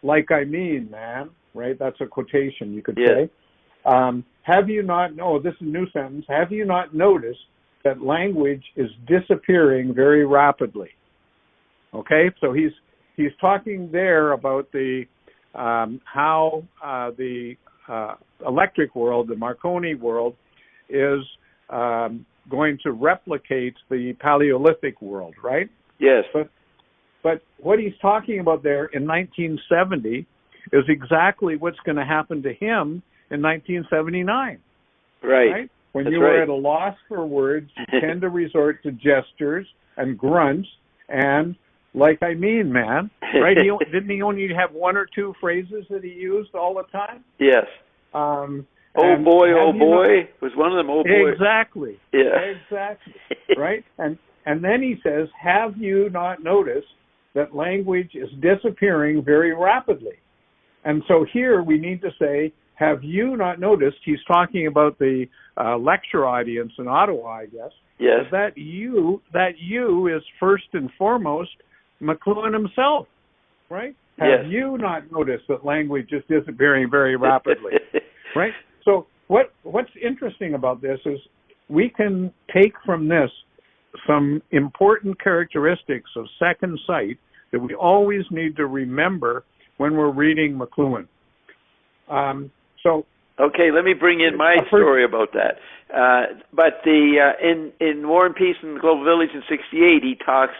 like I mean, man, right? That's a quotation you could say. Have you not, this is a new sentence. Have you not noticed that language is disappearing very rapidly? Okay, so he's talking there about the how the electric world, the Marconi world, is going to replicate the Paleolithic world, right? Yes. But what he's talking about there in 1970 is exactly what's going to happen to him in 1979. Right? When That's you were at a loss for words, you tend to resort to gestures and grunts and like I mean, man. Right? Didn't he only have one or two phrases that he used all the time? Yes. Oh boy, was one of them. Oh boy. Exactly. Yeah. Exactly. Right? And then he says, have you not noticed that language is disappearing very rapidly. And so here we need to say, have you not noticed, he's talking about the lecture audience in Ottawa, I guess. Yes. That you is first and foremost McLuhan himself, right? Yes. Have you not noticed that language is disappearing very rapidly, right? So what's interesting about this is we can take from this some important characteristics of second sight that we always need to remember when we're reading McLuhan. Okay, let me bring in my story about that. But in War and Peace in the Global Village in '68,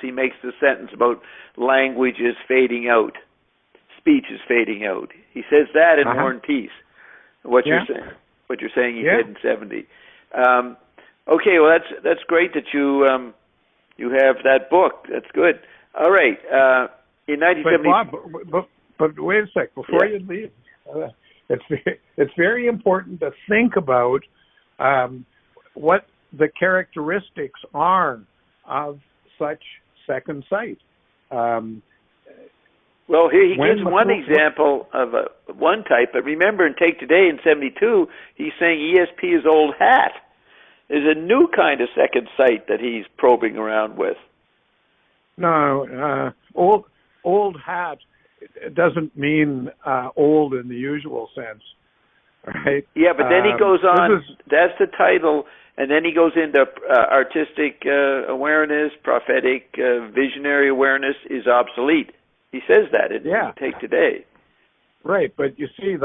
he makes the sentence about language is fading out, speech is fading out. He says that in War and Peace. What you're saying he said in '70. Okay, well that's great that you have that book. That's good. All right. In 1970. But wait a sec before you leave. It's very important to think about what the characteristics are of such second sight. Well, here he gives one example of one type, but remember in Take Today in '72, he's saying ESP is old hat. There's a new kind of second sight that he's probing around with. No, old hat. It doesn't mean old in the usual sense, right? Yeah, but then he goes on, that's the title, and then he goes into artistic awareness, prophetic, visionary awareness is obsolete. He says that in Take Today. Right, but you see,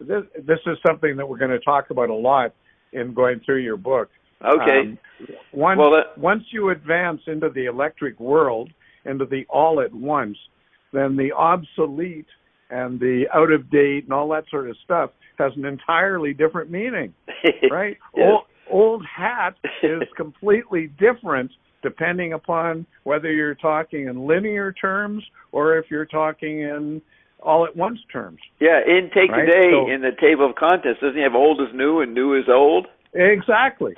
this is something that we're going to talk about a lot in going through your book. Okay. Once you advance into the electric world, into the all at once, then the obsolete and the out of date and all that sort of stuff has an entirely different meaning, right? Yes. Old hat is completely different depending upon whether you're talking in linear terms or if you're talking in all at once terms. Yeah, in Take Today, in the table of contents, doesn't he have old is new and new is old? Exactly.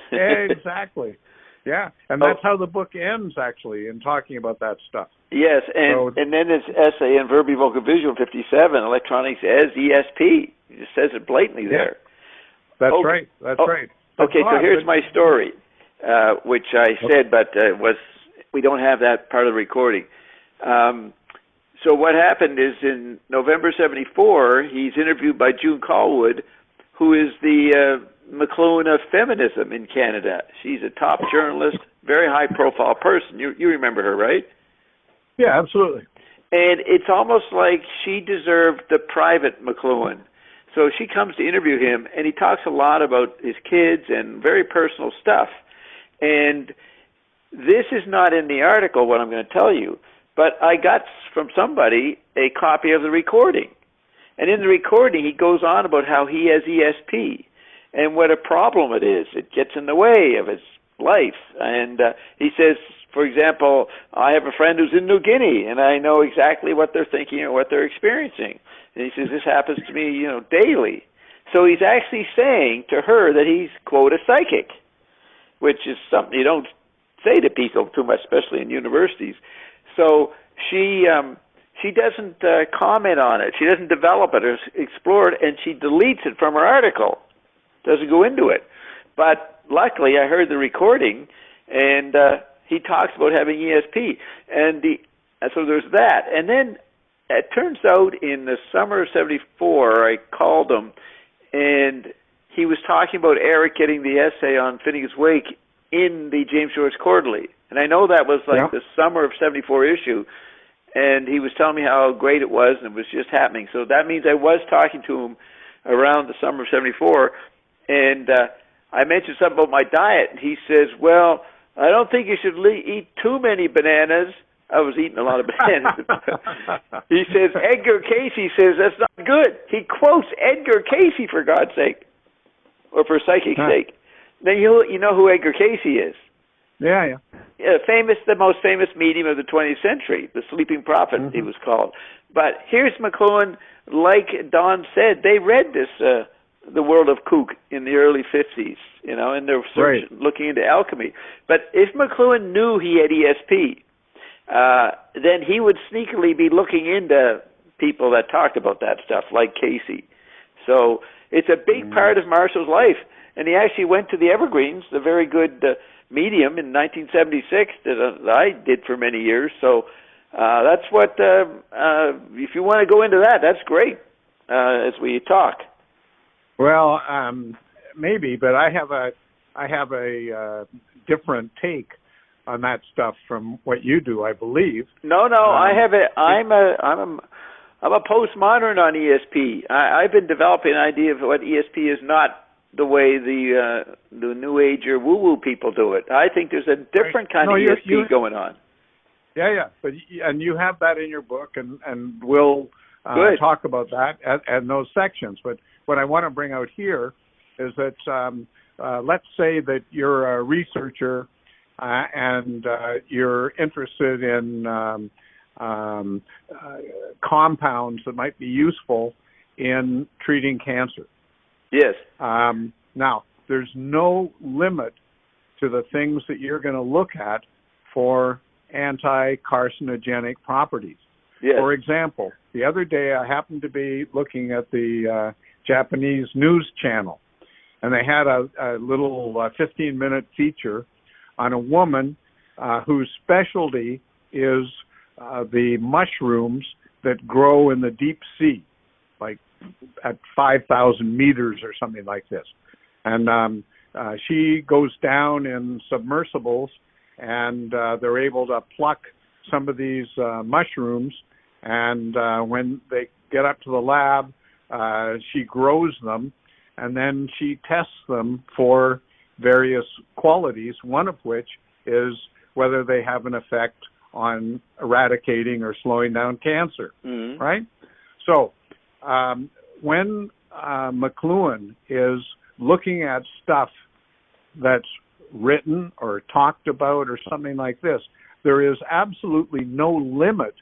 Yeah, and that's how the book ends, actually, in talking about that stuff. Yes, and then this essay in Verbi Vocal Visual 57, Electronics as ESP. He just says it blatantly there. That's right. That's right. Okay, so here's my story, which I said, but we don't have that part of the recording. So what happened is in November '74, he's interviewed by June Callwood, who is the McLuhan of feminism in Canada. She's a top journalist, very high-profile person. You remember her, right? Yeah, absolutely. And it's almost like she deserved the private McLuhan. So she comes to interview him, and he talks a lot about his kids and very personal stuff. And this is not in the article, what I'm going to tell you, but I got from somebody a copy of the recording. And in the recording, he goes on about how he has ESP and what a problem it is. It gets in the way of his life. And he says, for example, I have a friend who's in New Guinea, and I know exactly what they're thinking or what they're experiencing. And he says, this happens to me, daily. So he's actually saying to her that he's, quote, a psychic, which is something you don't say to people too much, especially in universities. So she doesn't comment on it. She doesn't develop it or explore it, and she deletes it from her article. Doesn't go into it. But luckily, I heard the recording, and he talks about having ESP. And so there's that. And then it turns out in the summer of '74, I called him, and he was talking about Eric getting the essay on Finnegan's Wake in the James Joyce Quarterly. And I know that was like the summer of '74 issue, and he was telling me how great it was, and it was just happening. So that means I was talking to him around the summer of '74, and I mentioned something about my diet, and he says, well, I don't think you should eat too many bananas. I was eating a lot of bananas. He says, Edgar Casey says that's not good. He quotes Edgar Casey, for God's sake, or for psychic's sake. Now, you know who Edgar Casey is. Yeah. The most famous medium of the 20th century, the sleeping prophet, he was called. But here's McLuhan, like Don said, they read this, The World of Kook in the early 50s, and they're looking into alchemy. But if McLuhan knew he had ESP, then he would sneakily be looking into people that talked about that stuff, like Casey. So it's a big part of Marshall's life. And he actually went to the Evergreens, the very good medium, in 1976 that I did for many years. So that's what, if you want to go into that, that's great as we talk. Well, maybe, but I have a different take on that stuff from what you do, I believe. No, I'm a postmodern on ESP. I've been developing an idea of what ESP is not the way the New Age or woo-woo people do it. I think there's a different kind of ESP going on. Yeah, and you have that in your book, and we'll talk about that and those sections. But what I want to bring out here is that let's say that you're a researcher and you're interested in compounds that might be useful in treating cancer. Yes. Now, there's no limit to the things that you're going to look at for anti-carcinogenic properties. Yes. For example, the other day I happened to be looking at the Japanese news channel, and they had a little 15-minute feature on a woman whose specialty is the mushrooms that grow in the deep sea, like at 5,000 meters or something like this. And she goes down in submersibles, and they're able to pluck some of these mushrooms, and when they get up to the lab, she grows them, and then she tests them for various qualities, one of which is whether they have an effect on eradicating or slowing down cancer, right? So when McLuhan is looking at stuff that's written or talked about or something like this, there is absolutely no limit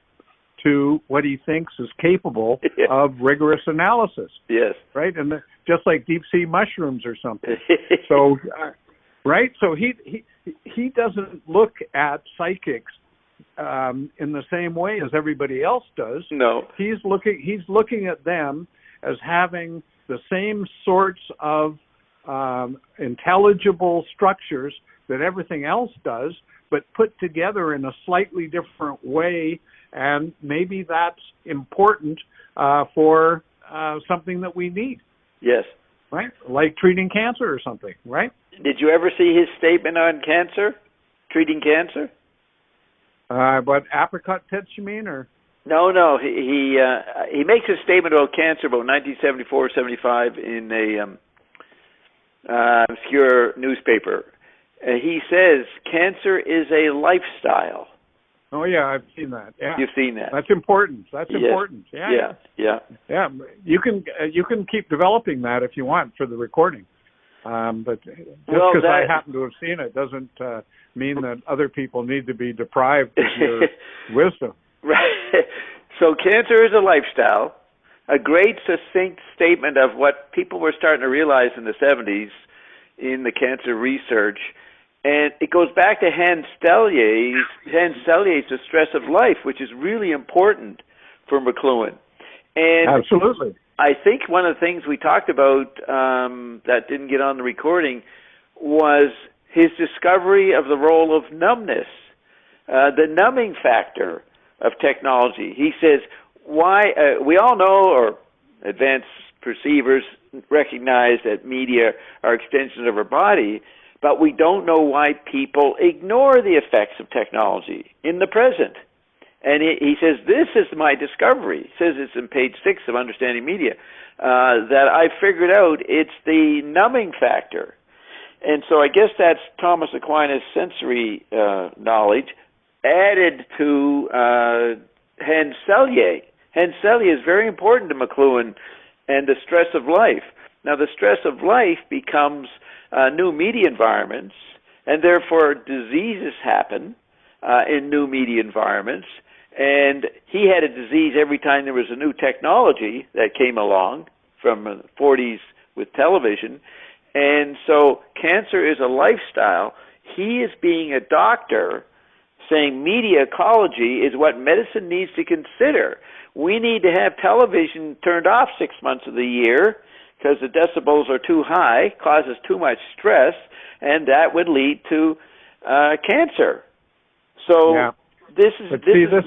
to what he thinks is capable of rigorous analysis. Yes. Right? And just like deep sea mushrooms or something. So, right? So he doesn't look at psychics in the same way as everybody else does. No. He's looking at them as having the same sorts of intelligible structures that everything else does, but put together in a slightly different way, and maybe that's important for something that we need. Yes. Right? Like treating cancer or something, right? Did you ever see his statement on cancer, treating cancer? What, apricot pits, you mean, or? No. He makes a statement about cancer about 1974-75 in a obscure newspaper. He says cancer is a lifestyle. Oh yeah, I've seen that. Yeah, you've seen that. That's important. That's yes. important. Yeah. You can keep developing that if you want for the recording. But just because I happen to have seen it doesn't mean that other people need to be deprived of your wisdom. Right. So cancer is a lifestyle. A great succinct statement of what people were starting to realize in the 70s in the cancer research. And it goes back to Hans Selye's The Stress of Life, which is really important for McLuhan. And absolutely. I think one of the things we talked about that didn't get on the recording was his discovery of the role of numbness, the numbing factor of technology. He says, why we all know, or advanced perceivers recognize, that media are extensions of our body, but we don't know why people ignore the effects of technology in the present. And he says, this is my discovery. He says it's in page 6 of Understanding Media, that I figured out it's the numbing factor. And so I guess that's Thomas Aquinas' sensory knowledge added to Hans Selye. Hans Selye is very important to McLuhan and the stress of life. Now, the stress of life becomes new media environments, and therefore diseases happen in new media environments. And he had a disease every time there was a new technology that came along from the 40s with television. And so cancer is a lifestyle. He is being a doctor saying media ecology is what medicine needs to consider. We need to have television turned off 6 months of the year because the decibels are too high, causes too much stress, and that would lead to cancer. So this is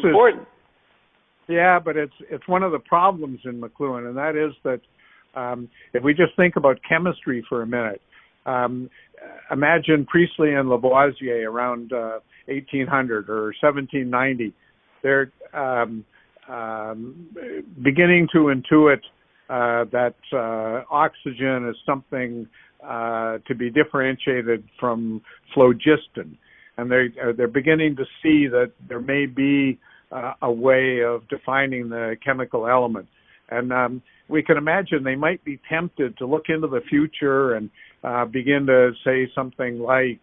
important. Yeah, but it's one of the problems in McLuhan, and that is that if we just think about chemistry for a minute, imagine Priestley and Lavoisier around 1800 or 1790. They're beginning to intuit that oxygen is something to be differentiated from phlogiston, and they're beginning to see that there may be a way of defining the chemical element. And we can imagine they might be tempted to look into the future and begin to say something like,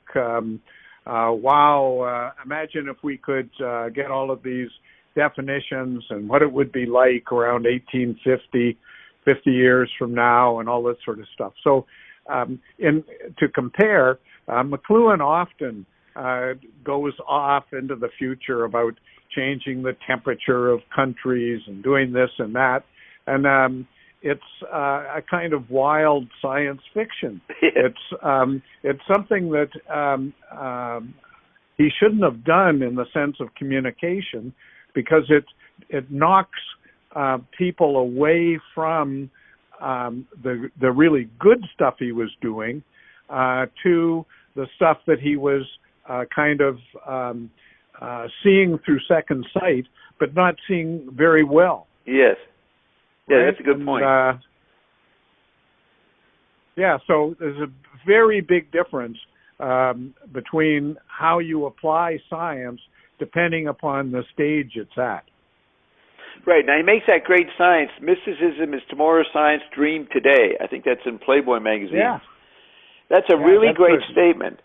wow, imagine if we could get all of these definitions and what it would be like around 1850, 50 years from now, and all that sort of stuff. So to compare, McLuhan often goes off into the future about changing the temperature of countries and doing this and that. And it's a kind of wild science fiction. It's something that he shouldn't have done in the sense of communication, because it knocks people away from the really good stuff he was doing to the stuff that he was kind of seeing through second sight, but not seeing very well. Yes. Yeah, right? That's a good point. So there's a very big difference between how you apply science depending upon the stage it's at. Right. Now, he makes that great science. Mysticism is tomorrow's science, dream today. I think that's in Playboy magazine. Yeah. That's a really great statement.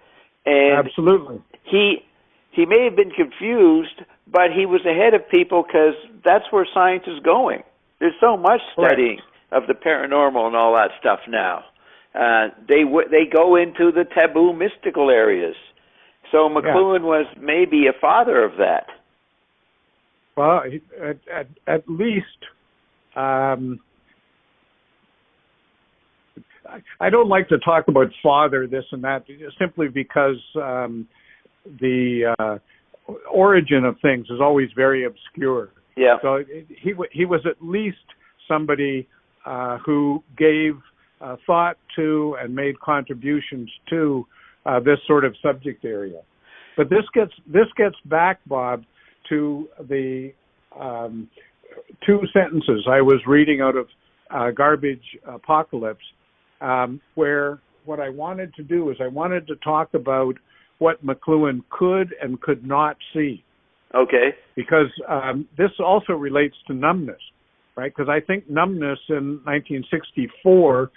And absolutely. He may have been confused, but he was ahead of people because that's where science is going. There's so much studying of the paranormal and all that stuff now. They go into the taboo mystical areas. So McLuhan was maybe a father of that. Well, at least, I don't like to talk about father, this and that, simply because the origin of things is always very obscure. Yeah. So he was at least somebody who gave thought to and made contributions to this sort of subject area. But this gets back, Bob, to the two sentences I was reading out of Garbage Apocalypse, where what I wanted to do is I wanted to talk about what McLuhan could and could not see. Okay. Because this also relates to numbness, right? Because I think numbness in 1964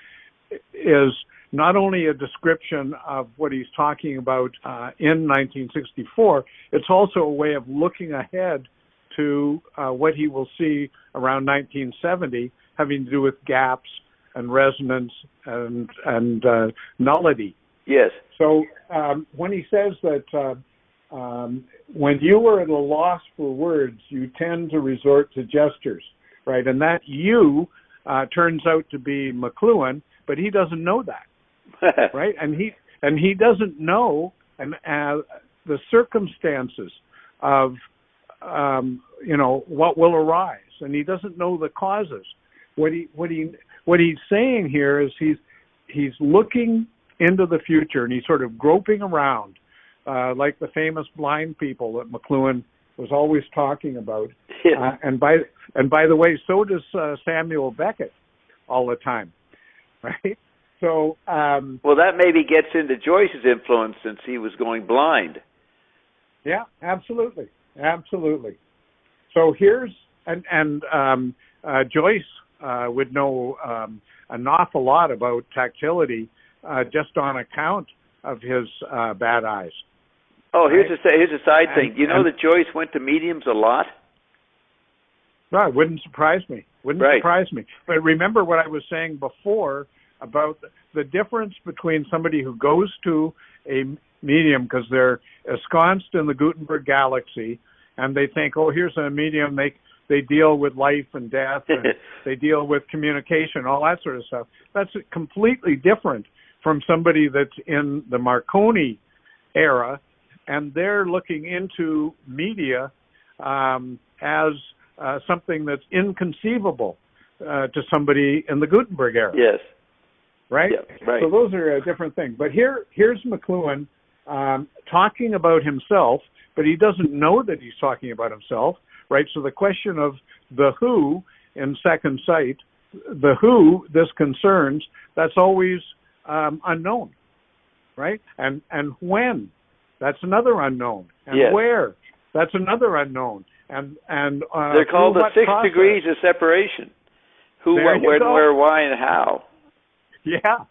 is not only a description of what he's talking about in 1964, it's also a way of looking ahead to what he will see around 1970, having to do with gaps and resonance and nullity. Yes. So when he says that when you are at a loss for words, you tend to resort to gestures, right? And that you turns out to be McLuhan, but he doesn't know that. Right, and he doesn't know the circumstances of what will arise, and he doesn't know the causes. What he's saying here is he's looking into the future, and he's sort of groping around, like the famous blind people that McLuhan was always talking about. Yeah. And by the way, so does Samuel Beckett all the time, right? So, well, that maybe gets into Joyce's influence since he was going blind. Yeah, absolutely. So here's, and Joyce would know an awful lot about tactility just on account of his bad eyes. Oh, here's a side thing. You know that Joyce went to mediums a lot? No, it wouldn't surprise me. Surprise me. But remember what I was saying before about the difference between somebody who goes to a medium because they're ensconced in the Gutenberg galaxy, and they think, oh, here's a medium. They deal with life and death, and they deal with communication, all that sort of stuff. That's completely different from somebody that's in the Marconi era, and they're looking into media as something that's inconceivable to somebody in the Gutenberg era. Yes. Right? Yeah, right. So those are a different thing. But here's McLuhan talking about himself, but he doesn't know that he's talking about himself, right? So the question of the who in Second Sight, the who this concerns, that's always unknown, right? And when, that's another unknown. And yes. where, that's another unknown. And they're called the 6 degrees of separation. Who, there what, when, where, why, and how. Yeah.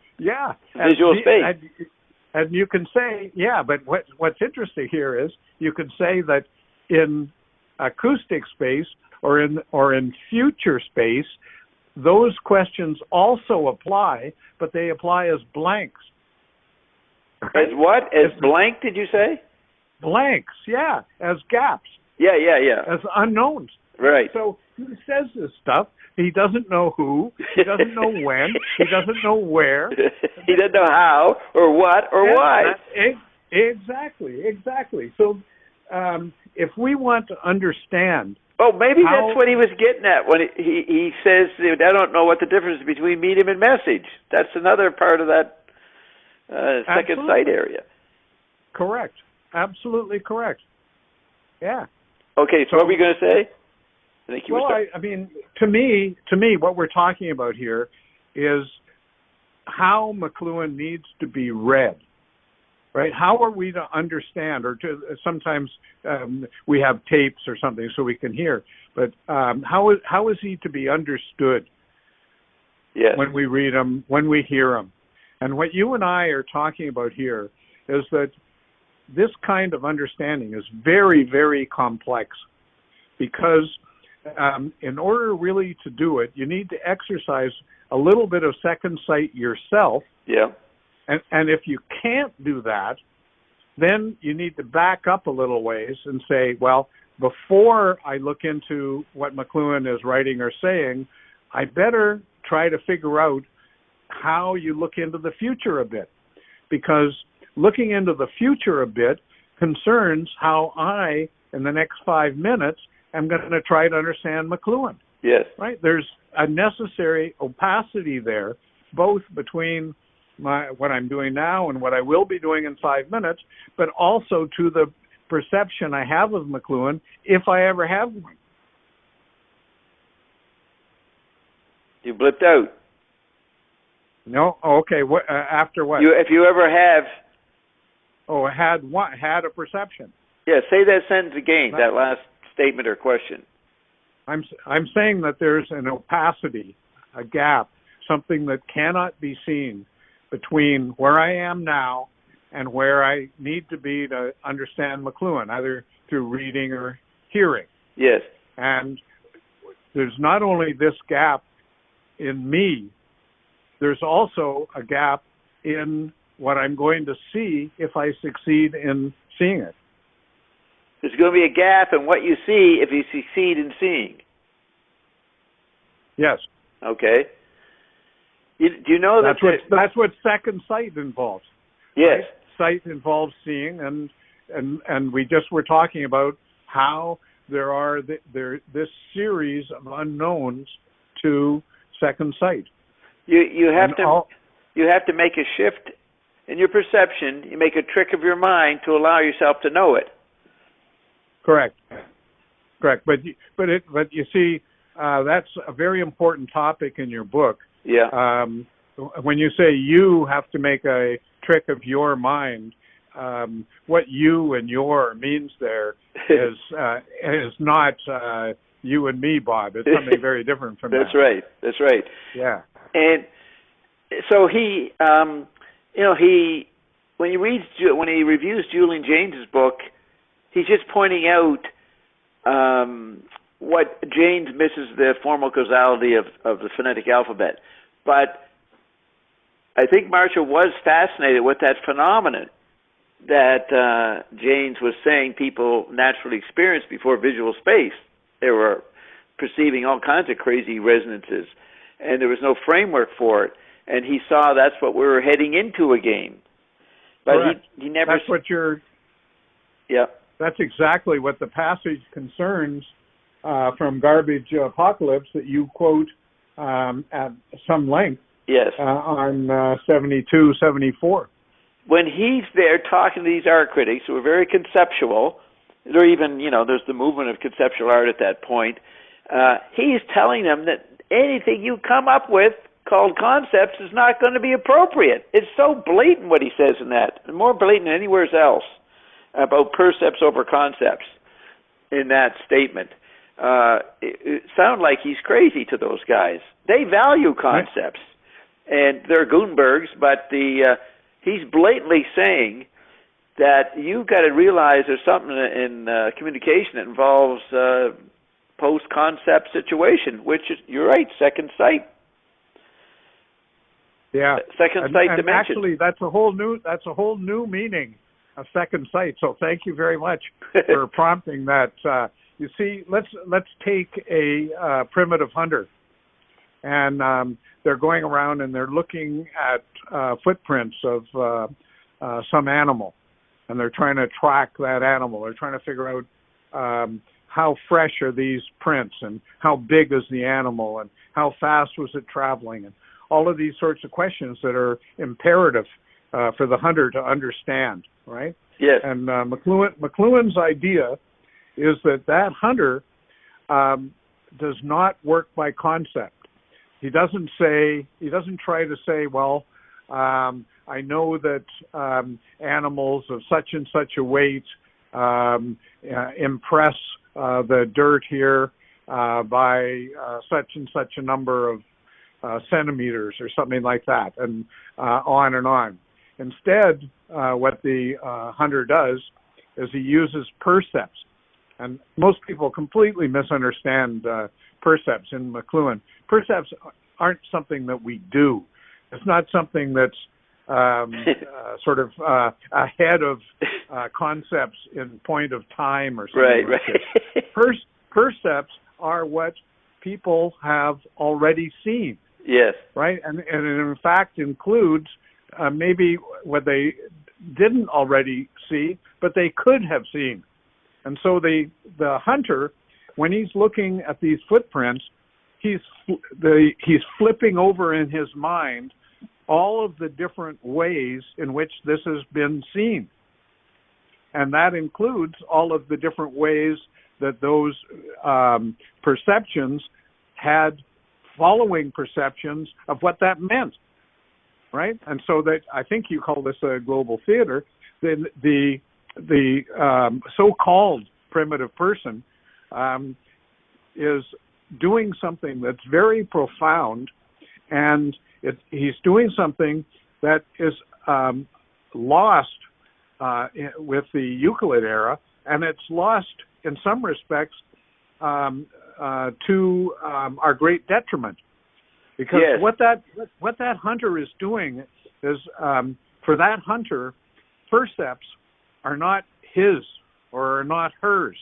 Visual space. And you can say, yeah, but what's interesting here is you can say that in acoustic space or in future space, those questions also apply, but they apply as blanks. As what? As blank, did you say? Blanks, yeah, as gaps. Yeah. As unknowns. Right. So he says this stuff. He doesn't know who. He doesn't know when. He doesn't know where. He doesn't know how or what or why. Exactly. So if we want to understand... Oh, maybe that's what he was getting at when he says, I don't know what the difference is between medium and message. That's another part of that Second Sight area. Correct. Absolutely correct. Yeah. Okay, so what were you going to say? I think I mean, to me, what we're talking about here is how McLuhan needs to be read, right? How are we to understand, or sometimes we have tapes or something so we can hear, but how is he to be understood when we read him, when we hear him? And what you and I are talking about here is that this kind of understanding is very, very complex because in order really to do it, you need to exercise a little bit of Second Sight yourself. Yeah. And if you can't do that, then you need to back up a little ways and say, well, before I look into what McLuhan is writing or saying, I better try to figure out how you look into the future a bit. Because looking into the future a bit concerns how I, in the next 5 minutes, am going to try to understand McLuhan. Yes. Right? There's a necessary opacity there, both between what I'm doing now and what I will be doing in 5 minutes, but also to the perception I have of McLuhan, if I ever have one. You blipped out. No? Okay. What, after what? If you ever have... Oh, had what? Had a perception. Yeah, say that sentence again, that last statement or question. I'm saying that there's an opacity, a gap, something that cannot be seen between where I am now and where I need to be to understand McLuhan, either through reading or hearing. Yes. And there's not only this gap in me, there's also a gap in what I'm going to see if I succeed in seeing it. There's going to be a gap in what you see if you succeed in seeing. Yes. Okay. Do you know that's what Second Sight involves? Yes. Right? Sight involves seeing, and we just were talking about how there are this series of unknowns to Second Sight. You have to make a shift in your perception. You make a trick of your mind to allow yourself to know it. Correct. But you see, that's a very important topic in your book. Yeah. When you say you have to make a trick of your mind, what you and your means there is not you and me, Bob. It's something very different from That's that. right. That's right. Yeah. And so when he reviews Julian Jaynes's book, he's just pointing out what Jaynes misses the formal causality of the phonetic alphabet. But I think Marshall was fascinated with that phenomenon that James was saying people naturally experience before visual space. They were perceiving all kinds of crazy resonances, and there was no framework for it. And he saw that's what we were heading into again. But he never... That's what you're... Yeah. That's exactly what the passage concerns from Garbage Apocalypse that you quote at some length. Yes. On 72, 74. When he's there talking to these art critics who are very conceptual, or even, there's the movement of conceptual art at that point, he's telling them that anything you come up with called concepts is not going to be appropriate. It's so blatant what he says in that, and more blatant than anywhere else, about percepts over concepts in that statement. It sounds like he's crazy to those guys. They value concepts, and they're Gutenbergs, but he's blatantly saying that you've got to realize there's something in communication that involves post-concept situation, which is, you're right, second sight. Yeah, second sight dimension. Actually, that's a whole new meaning of second sight. So thank you very much for prompting that. You see, let's take a primitive hunter, and they're going around and they're looking at footprints of some animal, and they're trying to track that animal. They're trying to figure out how fresh are these prints, and how big is the animal, and how fast was it traveling, and all of these sorts of questions that are imperative for the hunter to understand, right? Yes. And McLuhan's idea is that hunter does not work by concept. He doesn't try to say, well, I know that animals of such and such a weight impress the dirt here by such and such a number of centimeters or something like that, and on and on. Instead, what the hunter does is he uses percepts. And most people completely misunderstand percepts in McLuhan. Percepts aren't something that we do. It's not something that's sort of ahead of concepts in point of time or something like this. Percepts are what people have already seen. Yes. Right? And it in fact includes maybe what they didn't already see, but they could have seen. And so the hunter, when he's looking at these footprints, he's flipping over in his mind all of the different ways in which this has been seen. And that includes all of the different ways that those perceptions had following perceptions of what that meant, right? And so that, I think you call this a global theater, the so-called primitive person is doing something that's very profound, and he's doing something that is lost with the Euclid era, and it's lost in some respects to our great detriment, because what that hunter is doing is, for that hunter, percepts are not his or are not hers.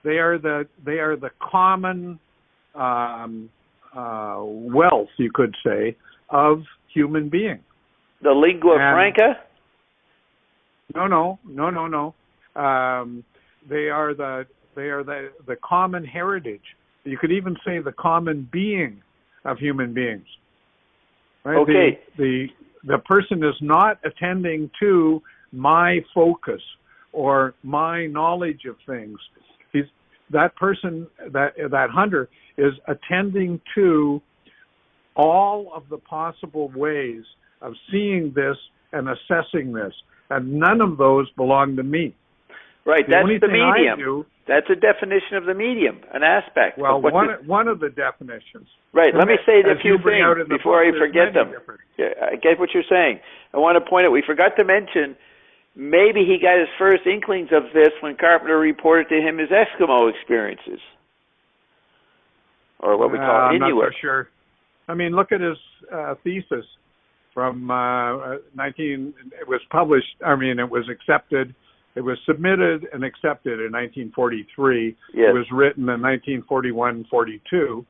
They are the common wealth, you could say, of human being. The lingua franca? No. They are the common heritage. You could even say the common being of human beings. Right? Okay. The person is not attending to my focus or my knowledge of things. That person, that hunter, is attending to all of the possible ways of seeing this and assessing this, and none of those belong to me. Right, that's the medium. That's a definition of the medium, an aspect. Well, one of the definitions. Right, let me say a few things before I forget them. Yeah, I get what you're saying. I want to point out, we forgot to mention, maybe he got his first inklings of this when Carpenter reported to him his Eskimo experiences, or what we call Inuit. I'm not so sure. I mean, look at his thesis. from 19. It was published. I mean, it was accepted. It was submitted and accepted in 1943. Yes. It was written in 1941-42.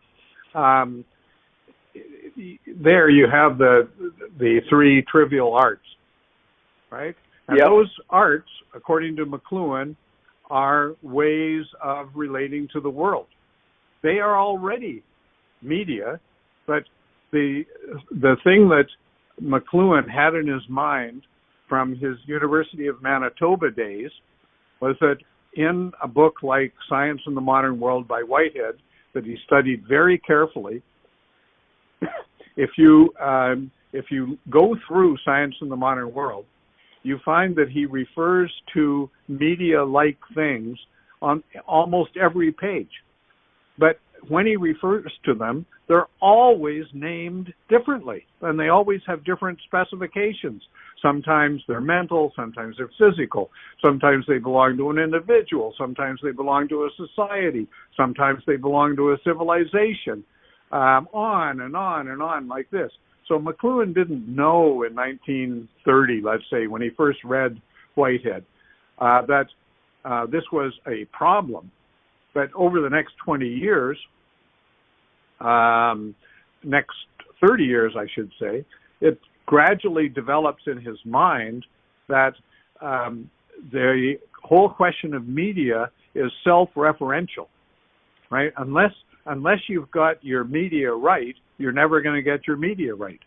There you have the three trivial arts, right? And Yep. those arts, according to McLuhan, are ways of relating to the world. They are already media, but the thing that McLuhan had in his mind from his University of Manitoba days was that in a book like Science in the Modern World by Whitehead, that he studied very carefully, if you go through Science in the Modern World, you find that he refers to media-like things on almost every page. But when he refers to them, they're always named differently, and they always have different specifications. Sometimes they're mental, sometimes they're physical, sometimes they belong to an individual, sometimes they belong to a society, sometimes they belong to a civilization, on and on and on like this. So McLuhan didn't know in 1930, let's say, when he first read Whitehead, that this was a problem. But over the next 20 years, next 30 years, I should say, it gradually develops in his mind that the whole question of media is self-referential, right? Unless you've got your media right, you're never going to get your media right.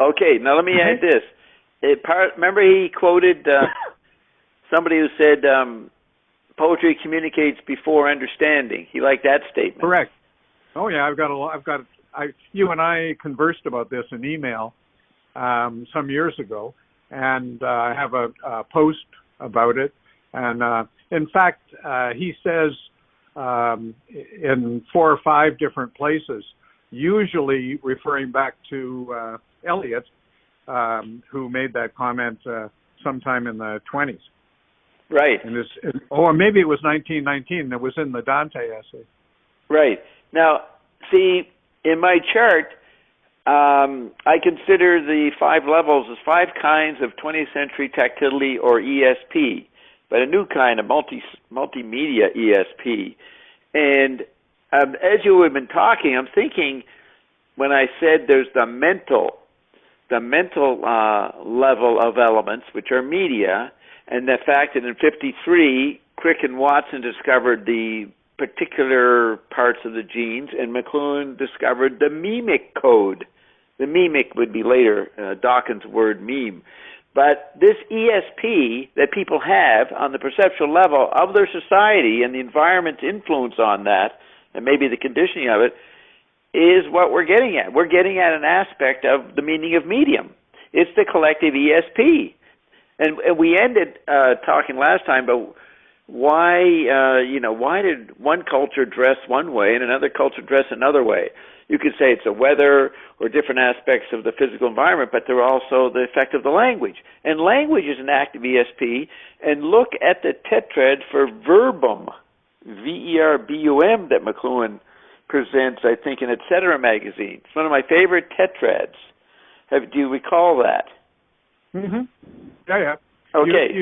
Okay, now let me add this. Remember he quoted somebody who said, poetry communicates before understanding. He liked that statement. Correct. Oh yeah, you and I conversed about this in email some years ago, and I have a post about it. And in fact, he says in 4 or 5 different places, usually referring back to Eliot, who made that comment sometime in the 20s. Right. Or maybe it was 1919. It was in the Dante essay. Right. Now, see, in my chart, I consider the 5 levels as 5 kinds of 20th century tactility or ESP, but a new kind of multimedia ESP. And as you have been talking, I'm thinking when I said there's the mental level of elements, which are media, and the fact that in 53, Crick and Watson discovered the particular parts of the genes, and McLuhan discovered the memic code. The memic would be later Dawkins' word meme. But this ESP that people have on the perceptual level of their society and the environment's influence on that, and maybe the conditioning of it, is what we're getting at. We're getting at an aspect of the meaning of medium. It's the collective ESP. And we ended talking last time about why did one culture dress one way and another culture dress another way? You could say it's the weather or different aspects of the physical environment, but there are also the effect of the language. And language is an active ESP. And look at the tetrad for verbum, V-E-R-B-U-M, that McLuhan presents, I think, in Etc. magazine. It's one of my favorite tetrads. Do you recall that? Mm-hmm. Yeah. Okay.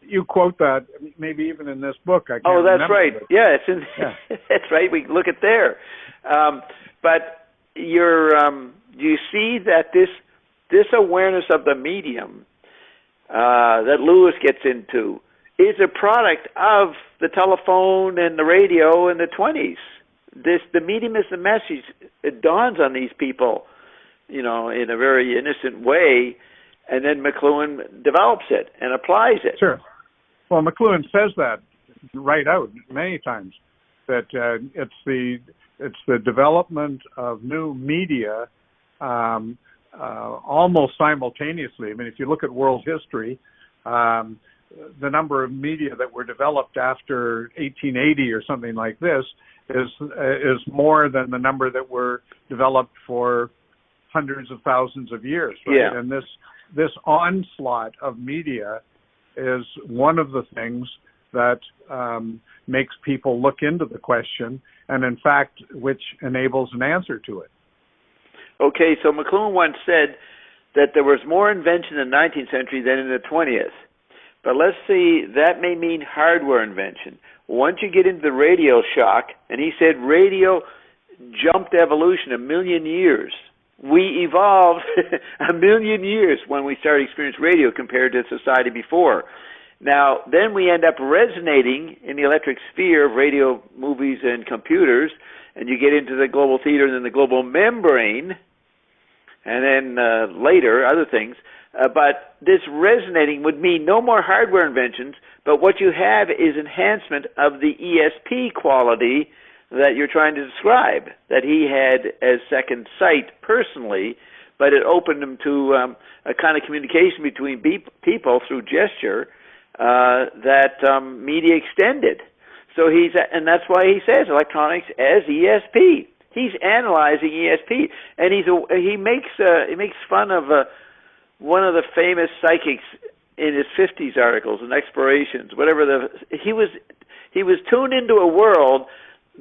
You quote that maybe even in this book. I can't that's remember, right. But, yeah, it's in. Yeah. That's right. We look at there. But you see that this awareness of the medium that Lewis gets into is a product of the telephone and the radio in the 1920s. The medium is the message. It dawns on these people, in a very innocent way, and then McLuhan develops it and applies it. Sure. Well, McLuhan says that right out many times, that it's the development of new media almost simultaneously. I mean, if you look at world history, the number of media that were developed after 1880 or something like this is more than the number that were developed for hundreds of thousands of years. Right? Yeah. And this onslaught of media is one of the things that makes people look into the question, and in fact, which enables an answer to it. Okay, so McLuhan once said that there was more invention in the 19th century than in the 20th. But let's see, that may mean hardware invention. Once you get into the radio shock, and he said radio jumped evolution 1 million years. We evolved 1 million years when we started experiencing radio compared to society before. Now, then we end up resonating in the electric sphere of radio, movies, and computers, and you get into the global theater and then the global membrane, and then later other things. But this resonating would mean no more hardware inventions, but what you have is enhancement of the ESP quality that you're trying to describe, that he had as second sight personally, but it opened him to a kind of communication between people through gesture that media extended. So and that's why he says electronics as ESP. He's analyzing ESP, and he makes fun of one of the famous psychics in his 50s articles and explorations. He was tuned into a world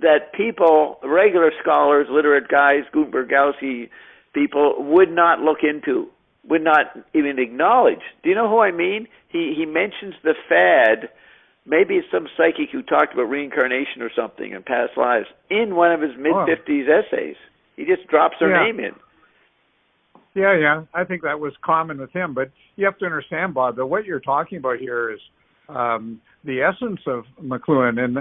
that people, regular scholars, literate guys, Gutenberg, Gaussy people, would not look into, would not even acknowledge. Do you know who I mean? He mentions the fad. Maybe it's some psychic who talked about reincarnation or something in past lives in one of his mid-50s essays. He just drops her name in. Yeah. I think that was common with him. But you have to understand, Bob, that what you're talking about here is the essence of McLuhan. And,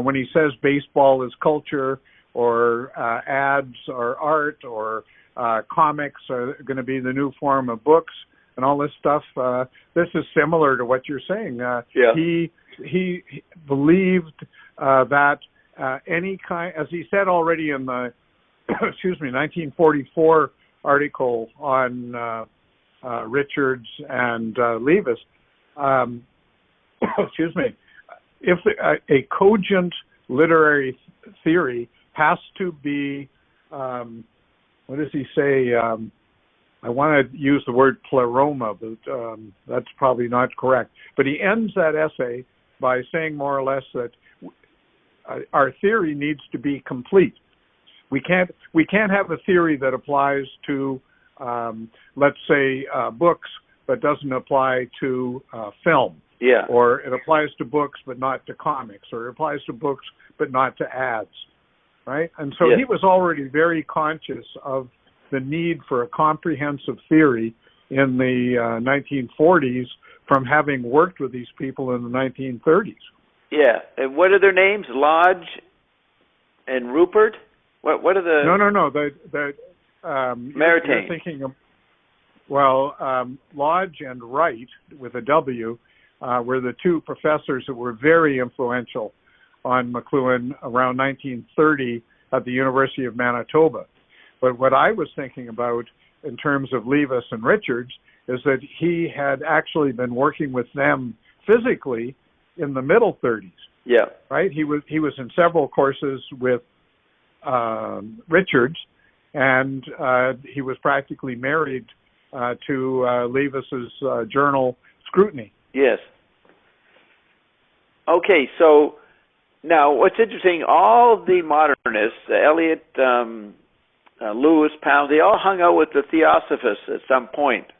when he says baseball is culture, or ads are art, or comics are going to be the new form of books and all this stuff, this is similar to what you're saying. He believed that any kind, as he said already in the 1944 article on Richards and Levis, if a cogent literary theory has to be, what does he say? I want to use the word pleroma, but that's probably not correct. But he ends that essay by saying more or less that our theory needs to be complete. We can't have a theory that applies to, let's say, books, but doesn't apply to film. Yeah. Or it applies to books but not to comics, or it applies to books but not to ads, right? And so he was already very conscious of the need for a comprehensive theory in the 1940s from having worked with these people in the 1930s. Yeah. And what are their names? Lodge and Rupert? What are the... No. The Maritain. You're thinking of, Lodge and Wright, with a W, were the two professors that were very influential on McLuhan around 1930 at the University of Manitoba. But what I was thinking about in terms of Levis and Richards is that he had actually been working with them physically in the middle 30s. Yeah. Right? He was in several courses with Richards, and he was practically married to Levis's journal Scrutiny. Yes. Okay, so now what's interesting, all the modernists, Eliot, Lewis, Pound, they all hung out with the Theosophists at some point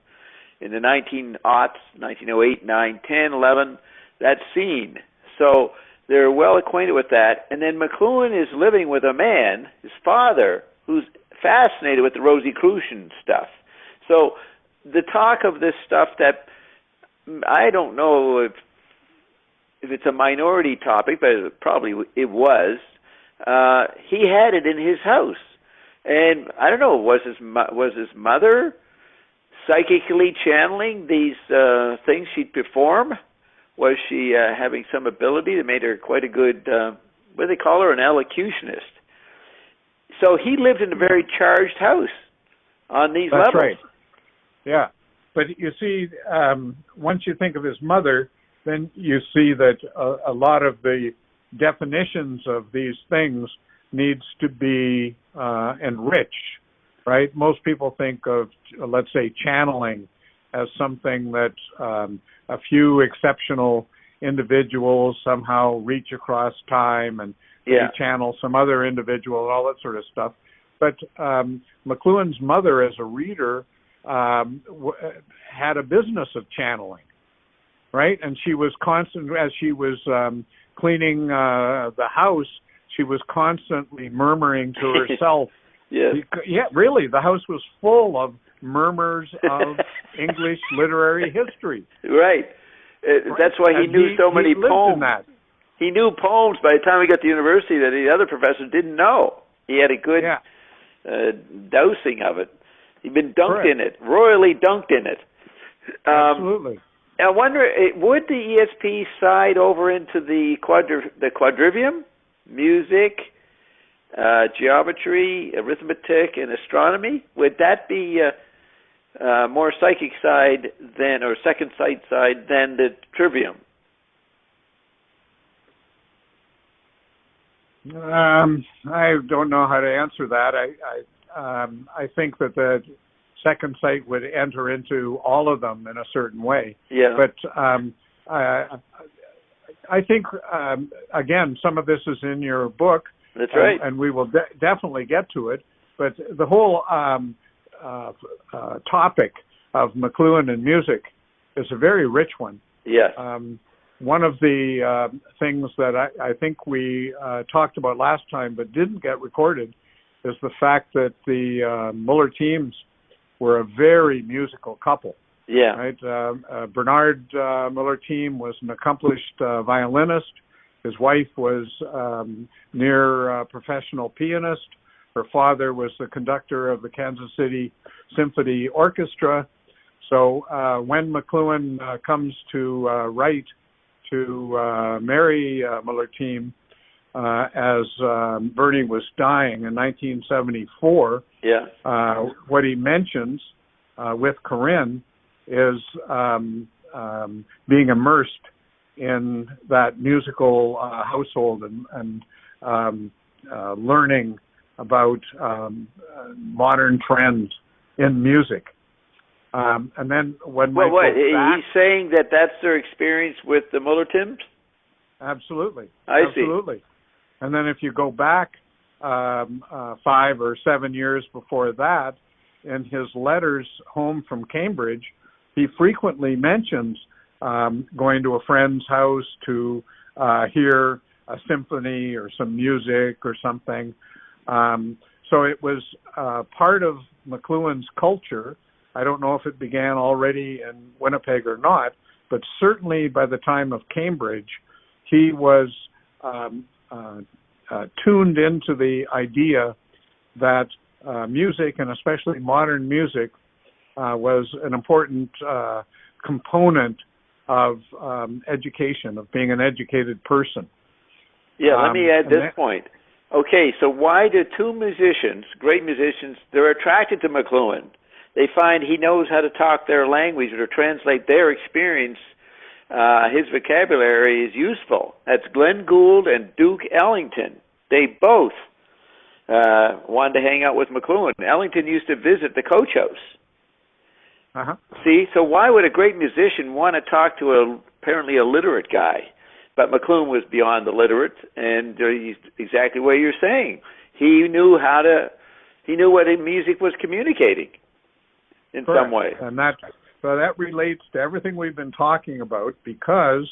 in the 1908, 9, 10, 11, that scene. So they're well acquainted with that. And then McLuhan is living with a man, his father, who's fascinated with the Rosicrucian stuff. So the talk of this stuff that I don't know if it's a minority topic, but it was. He had it in his house, and I don't know. Was his mother psychically channeling these things she'd perform? Was she having some ability that made her quite a good? What do they call her? An elocutionist. So he lived in a very charged house on these levels. That's right. Yeah. But you see, once you think of his mother, then you see that a lot of the definitions of these things needs to be enriched, right? Most people think of, let's say, channeling as something that a few exceptional individuals somehow reach across time and channel some other individual and all that sort of stuff. But McLuhan's mother, as a reader, had a business of channeling, right? And she was constant, as she was cleaning the house, she was constantly murmuring to herself. Yes. Yeah, really, the house was full of murmurs of English literary history. Right. That's why he knew so many poems. He knew poems by the time he got to university that the other professors didn't know. He had a good dosing of it. He'd been dunked in it, royally dunked in it. Absolutely. I wonder, would the ESP side over into the quadrivium, music, geometry, arithmetic, and astronomy? Would that be more psychic side than, or second sight side than the trivium? I don't know how to answer that. I think that the second sight would enter into all of them in a certain way. Yeah. But I think again, some of this is in your book. That's right. And we will definitely get to it. But the whole topic of McLuhan and music is a very rich one. Yes. One of the things that I think we talked about last time but didn't get recorded is the fact that the Muller teams were a very musical couple. Yeah. Right. Bernard Muller team was an accomplished violinist. His wife was near professional pianist. Her father was the conductor of the Kansas City Symphony Orchestra. So when McLuhan comes to write to marry Muller team as Bernie was dying in 1974, what he mentions with Corinne is being immersed in that musical household and learning about modern trends in music. And then when he's saying that that's their experience with the Muller-Tims? Absolutely. Absolutely. See. And then if you go back 5 or 7 years before that, in his letters home from Cambridge, he frequently mentions going to a friend's house to hear a symphony or some music or something. So it was part of McLuhan's culture. I don't know if it began already in Winnipeg or not, but certainly by the time of Cambridge, he was tuned into the idea that music, and especially modern music, was an important component of education, of being an educated person. Yeah, let me add this point. Okay, so why do two musicians, great musicians, they're attracted to McLuhan? They find he knows how to talk their language or to translate their experience. His vocabulary is useful. That's Glenn Gould and Duke Ellington. They both wanted to hang out with McLuhan. Ellington used to visit the Coach House. Uh-huh. See, so why would a great musician want to talk to apparently a literate guy? But McLuhan was beyond the literate, and he's exactly what you're saying. He knew what music was communicating in Correct. Some way. And that relates to everything we've been talking about, because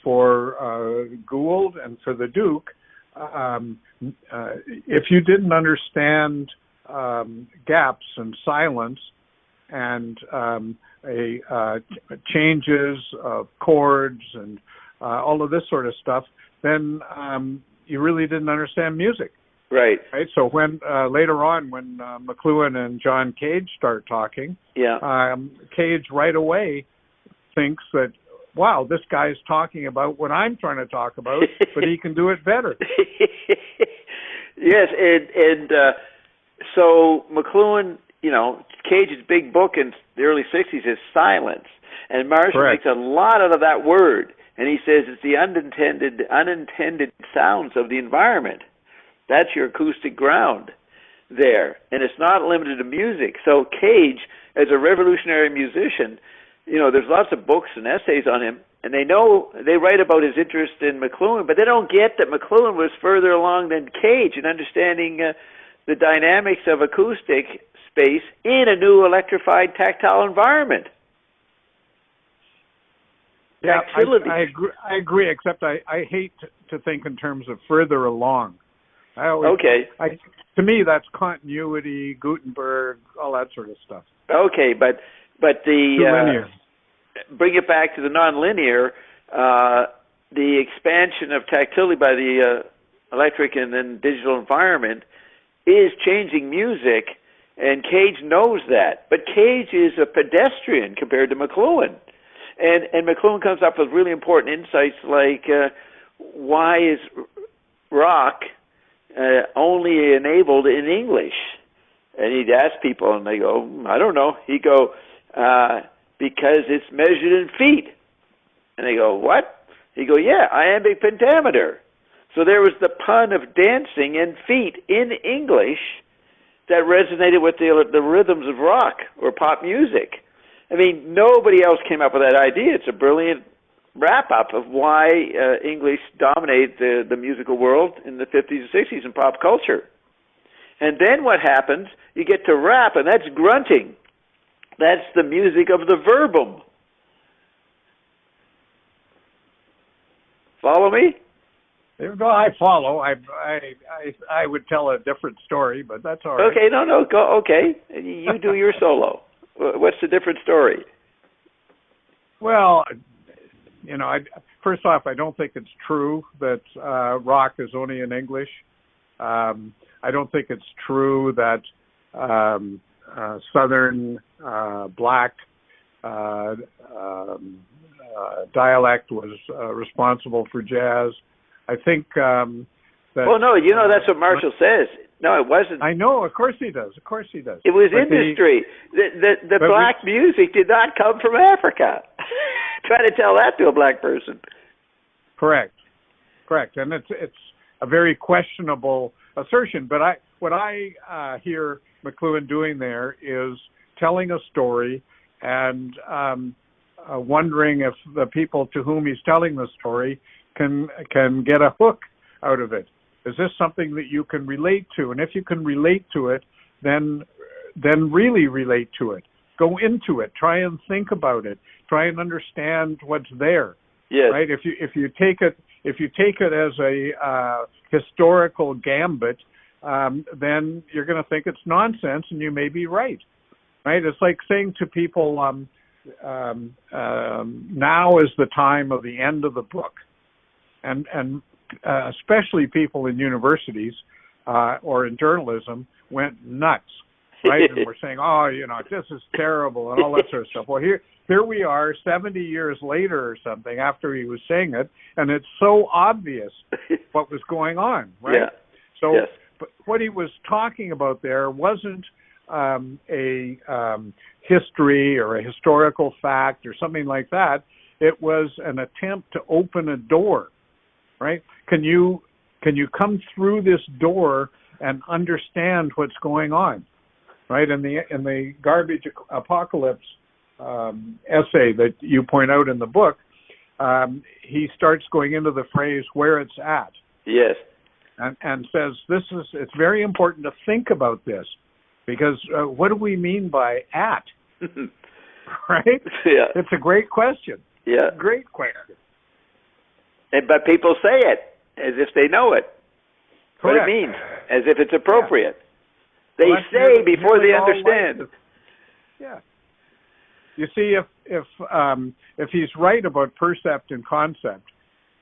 for Gould and for the Duke, if you didn't understand gaps and silence and changes of chords and all of this sort of stuff, then you really didn't understand music. Right. So when later on, when McLuhan and John Cage start talking, Cage right away thinks that, wow, this guy's talking about what I'm trying to talk about, but he can do it better. Yes, and so McLuhan, Cage's big book in the early 60s is Silence, and Marshall makes a lot out of that word, and he says it's the unintended sounds of the environment. That's your acoustic ground there, and it's not limited to music. So Cage, as a revolutionary musician, there's lots of books and essays on him, and they write about his interest in McLuhan, but they don't get that McLuhan was further along than Cage in understanding the dynamics of acoustic space in a new electrified tactile environment. Yeah, I agree, except I hate to think in terms of further along. To me, that's continuity, Gutenberg, all that sort of stuff. Okay, but linear. Bring it back to the nonlinear, the expansion of tactility by the electric and then digital environment is changing music, and Cage knows that. But Cage is a pedestrian compared to McLuhan. And McLuhan comes up with really important insights like why is rock only enabled in English? And he'd ask people, and they go, I don't know. He'd go, because it's measured in feet. And they go, what? He'd go, yeah, iambic pentameter. So there was the pun of dancing in feet in English that resonated with the rhythms of rock or pop music. I mean, nobody else came up with that idea. It's a brilliant wrap-up of why English dominated the musical world in the 50s and 60s in pop culture. And then what happens, you get to rap, and that's grunting. That's the music of the verbum. Follow me? I follow. I would tell a different story, but that's all right. Okay, no, go. Okay, you do your solo. What's the different story? Well, first off, I don't think it's true that rock is only in English. I don't think it's true that Southern black dialect was responsible for jazz. I think that... Well, no, that's what Marshall says. No, it wasn't. I know, of course he does. It was industry. The black music did not come from Africa. Try to tell that to a black person. Correct. And it's a very questionable assertion. But what I hear McLuhan doing there is telling a story and wondering if the people to whom he's telling the story can get a hook out of it. Is this something that you can relate to? And if you can relate to it, then really relate to it. Go into it. Try and think about it. Try and understand what's there. Yes. Right? If you take it as a historical gambit, then you're going to think it's nonsense, and you may be right. Right? It's like saying to people, now is the time of the end of the book, and especially people in universities or in journalism went nuts, right? And we're saying, this is terrible and all that sort of stuff. Well, here we are 70 years later or something after he was saying it, and it's so obvious what was going on, right? Yeah. So yes. But what he was talking about there wasn't a history or a historical fact or something like that. It was an attempt to open a door. Right? Can you come through this door and understand what's going on? Right? In the garbage apocalypse essay that you point out in the book, he starts going into the phrase "where it's at." Yes. And says it's very important to think about this, because what do we mean by "at"? Right? Yeah. It's a great question. Yeah. Great question. But people say it as if they know it. Correct. What it means, as if it's appropriate. Yeah. They say before they understand. Yeah. You see, if he's right about percept and concept,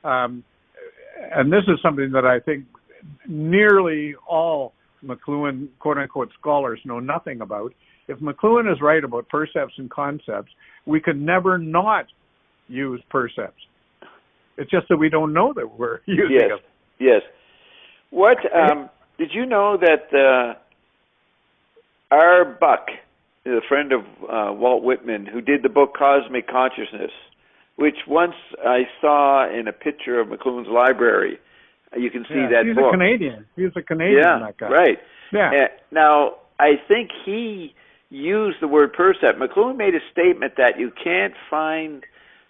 and this is something that I think nearly all McLuhan quote-unquote scholars know nothing about. If McLuhan is right about percepts and concepts, we could never not use percepts. It's just that we don't know that we're using them. Yes. What did you know that R. Buck, a friend of Walt Whitman, who did the book Cosmic Consciousness, which once I saw in a picture of McLuhan's library, you can see that he's book. He's a Canadian, that guy. Right. Yeah. Now, I think he used the word percept. McLuhan made a statement that you can't find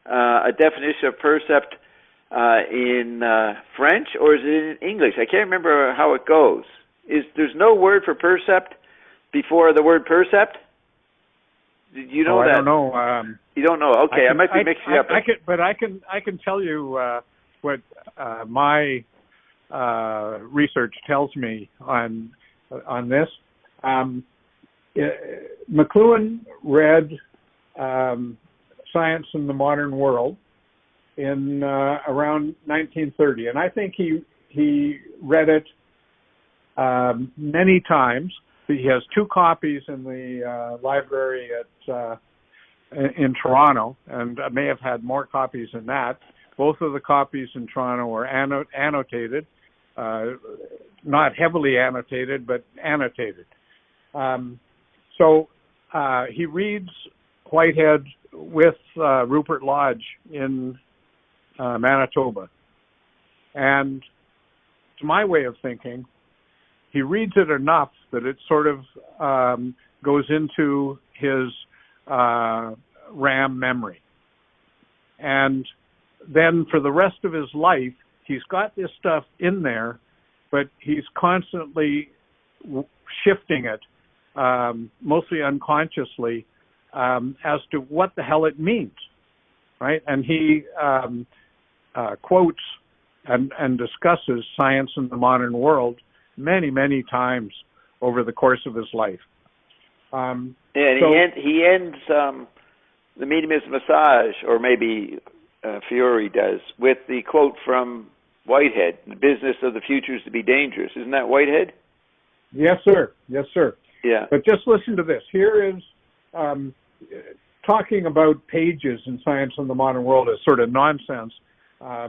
a definition of percept in French, or is it in English? I can't remember how it goes. there's no word for percept before the word percept? Did you know that? I don't know. You don't know? Okay, I might be mixing up. I can tell you what my research tells me on this. McLuhan read Science in the Modern World in around 1930, and I think he read it many times. He has 2 copies in the library in Toronto, and may have had more copies than that. Both of the copies in Toronto were annotated, not heavily annotated, but annotated. So he reads Whitehead with Rupert Lodge in Manitoba. And to my way of thinking, he reads it enough that it sort of goes into his RAM memory. And then for the rest of his life, he's got this stuff in there, but he's constantly shifting it, mostly unconsciously, as to what the hell it means, right? And he quotes and discusses Science in the Modern World many, many times over the course of his life. He ends the medium is massage, or maybe Fiore does, with the quote from Whitehead: "The business of the future is to be dangerous." Isn't that Whitehead? Yes, sir. Yes, sir. Yeah. But just listen to this. Here is talking about pages in Science in the Modern World is sort of nonsense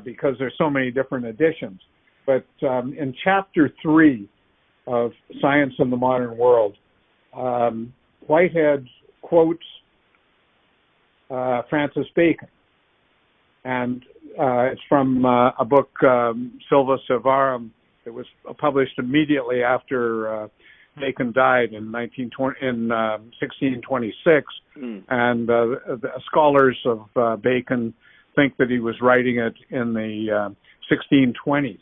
because there's so many different editions. But in Chapter 3 of Science in the Modern World, Whitehead quotes Francis Bacon. And it's from a book, Silva Servarum. It was published immediately after Bacon died in 1626. And the scholars of Bacon think that he was writing it in the 1620s.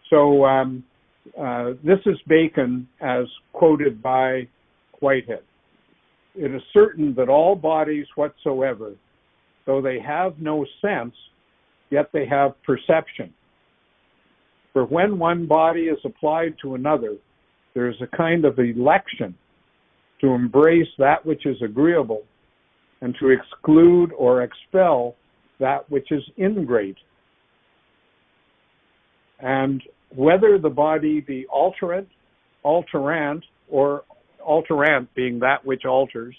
So this is Bacon as quoted by Whitehead. "It is certain that all bodies whatsoever, though they have no sense, yet they have perception. For when one body is applied to another, there is a kind of election to embrace that which is agreeable and to exclude or expel that which is ingrate. And whether the body be alterant, or alterant being that which alters,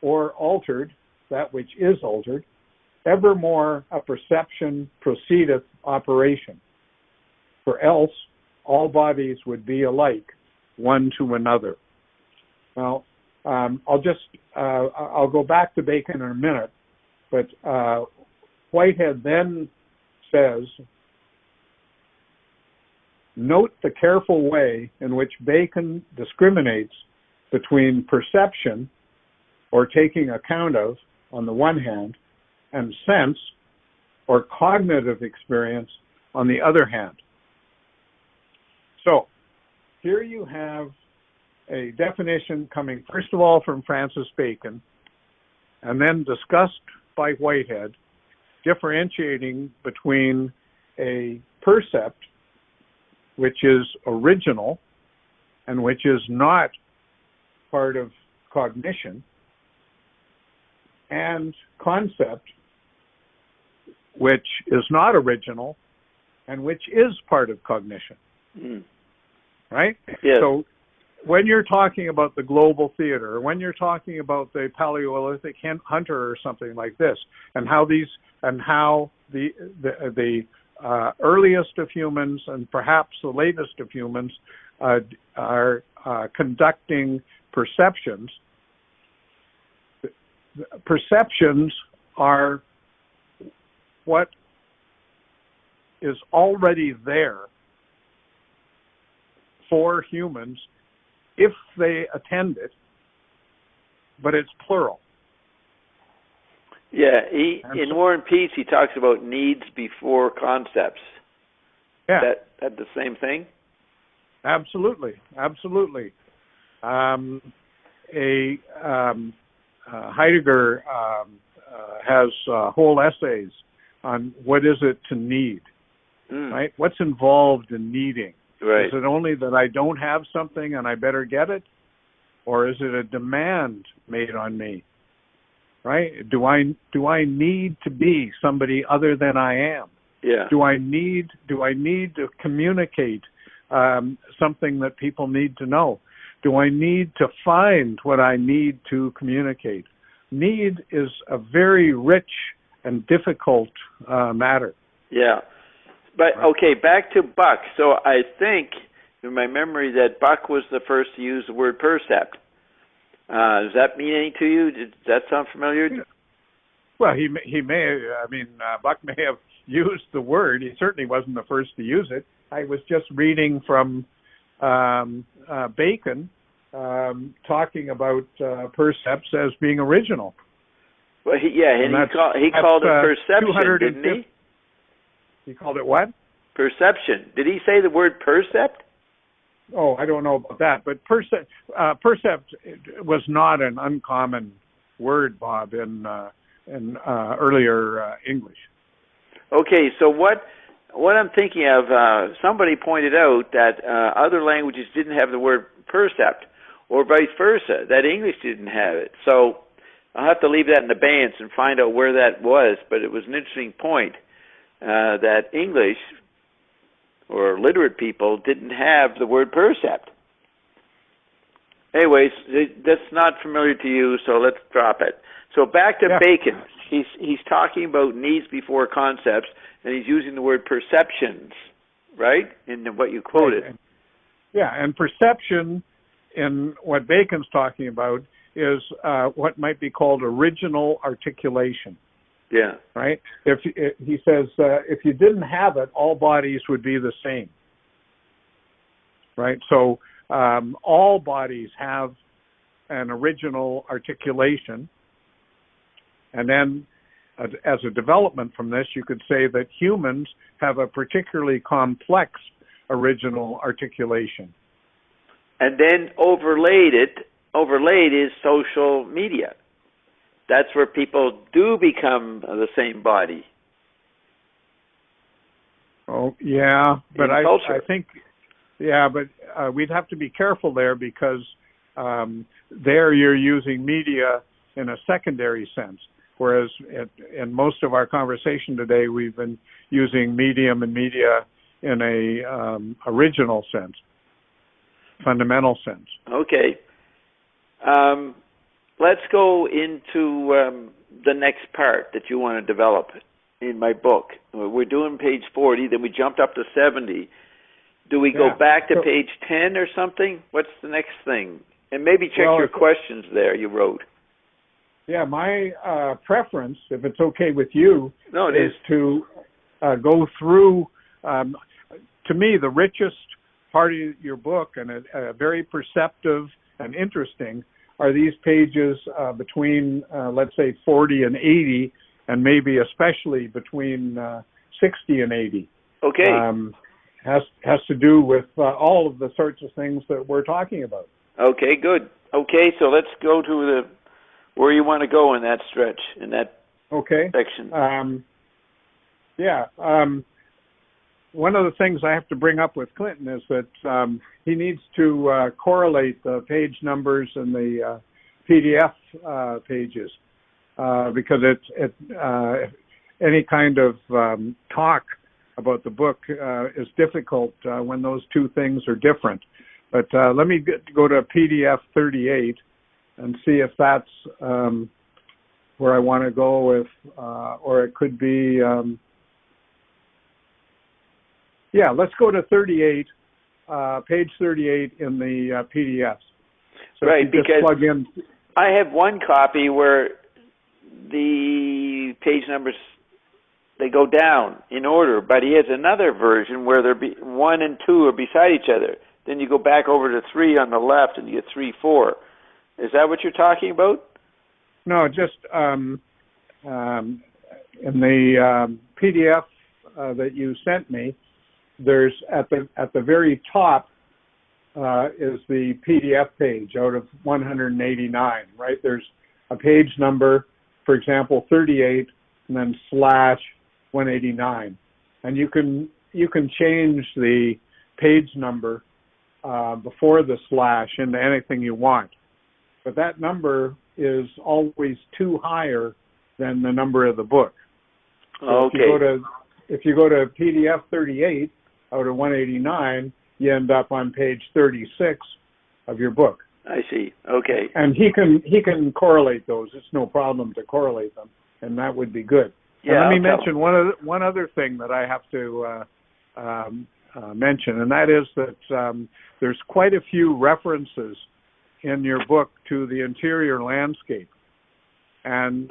or altered, that which is altered, evermore a perception proceedeth operation. For else all bodies would be alike, one to another." Now, I'll go back to Bacon in a minute, but Whitehead then says, "Note the careful way in which Bacon discriminates between perception, or taking account of, on the one hand, and sense, or cognitive experience, on the other hand." So, here you have a definition coming, first of all, from Francis Bacon, and then discussed by Whitehead, differentiating between a percept, which is original and which is not part of cognition, and concept, which is not original and which is part of cognition. Right? Yes. So when you're talking about the global theater, or when you're talking about the Paleolithic hunter or something like this, and how the earliest of humans and perhaps the latest of humans are conducting perceptions. Perceptions are what is already there for humans if they attend it, but it's plural. Yeah, in War and Peace, he talks about needs before concepts. Yeah. That the same thing? Absolutely. Heidegger has whole essays on what is it to need, right? What's involved in needing? Right. Is it only that I don't have something and I better get it? Or is it a demand made on me? Right? Do I need to be somebody other than I am? Yeah. Do I need to communicate something that people need to know? Do I need to find what I need to communicate? Need is a very rich and difficult matter. Yeah. But, okay, back to Buck. So I think, in my memory, that Buck was the first to use the word percept. Does that mean anything to you? Does that sound familiar? Well, he may. Buck may have used the word. He certainly wasn't the first to use it. I was just reading from Bacon talking about percepts as being original. Well, he called it perception, didn't he? He called it what? Perception. Did he say the word percept? Oh, I don't know about that, but percept was not an uncommon word, Bob, in earlier English. Okay, so what I'm thinking of, somebody pointed out that other languages didn't have the word percept, or vice versa, that English didn't have it. So I'll have to leave that in abeyance and find out where that was, but it was an interesting point that English, or literate people, didn't have the word percept. Anyways, that's not familiar to you, so let's drop it. So back to Bacon. He's talking about needs before concepts, and he's using the word perceptions, right, in what you quoted. Right. Yeah, and perception, in what Bacon's talking about, is what might be called original articulation. Yeah. Right? He says, if you didn't have it, all bodies would be the same. Right? So all bodies have an original articulation. And then as a development from this, you could say that humans have a particularly complex original articulation. And then overlaid is social media. That's where people do become the same body. Oh, yeah, but I think, but we'd have to be careful there because there you're using media in a secondary sense, whereas in most of our conversation today, we've been using medium and media in a original sense, fundamental sense. Okay. Let's go into the next part that you want to develop in my book. We're doing page 40, then we jumped up to 70. Do we go back to page 10 or something? What's the next thing? And maybe check your questions there you wrote. Yeah, my preference, if it's okay with you, is to go through, to me, the richest part of your book, and very perceptive and interesting, are these pages between, let's say, 40 and 80, and maybe especially between 60 and 80. Okay. Has to do with all of the sorts of things that we're talking about. Okay, good. Okay, so let's go to where you want to go in that stretch, in that section. One of the things I have to bring up with Clinton is that he needs to correlate the page numbers and the PDF pages because any kind of talk about the book is difficult when those two things are different. But let me go to PDF 38 and see if that's where I want to go with, or it could be... let's go to 38, page 38 in the PDFs. So right, because plug in. I have one copy where the page numbers, they go down in order, but he has another version where 1 and 2 are beside each other. Then you go back over to 3 on the left and you get 3, 4. Is that what you're talking about? No, just in the PDF that you sent me, there's at the very top, is the PDF page out of 189, right? There's a page number, for example, 38, and then slash 189. And you can change the page number before the slash into anything you want. But that number is always too higher than the number of the book. So Okay. if you go to PDF 38 out of 189, you end up on page 36 of your book. I see. Okay. And he can correlate those. It's no problem to correlate them, and that would be good. Yeah, And let me I'll mention one other thing that I have to mention, and that is that there's quite a few references in your book to the interior landscape. And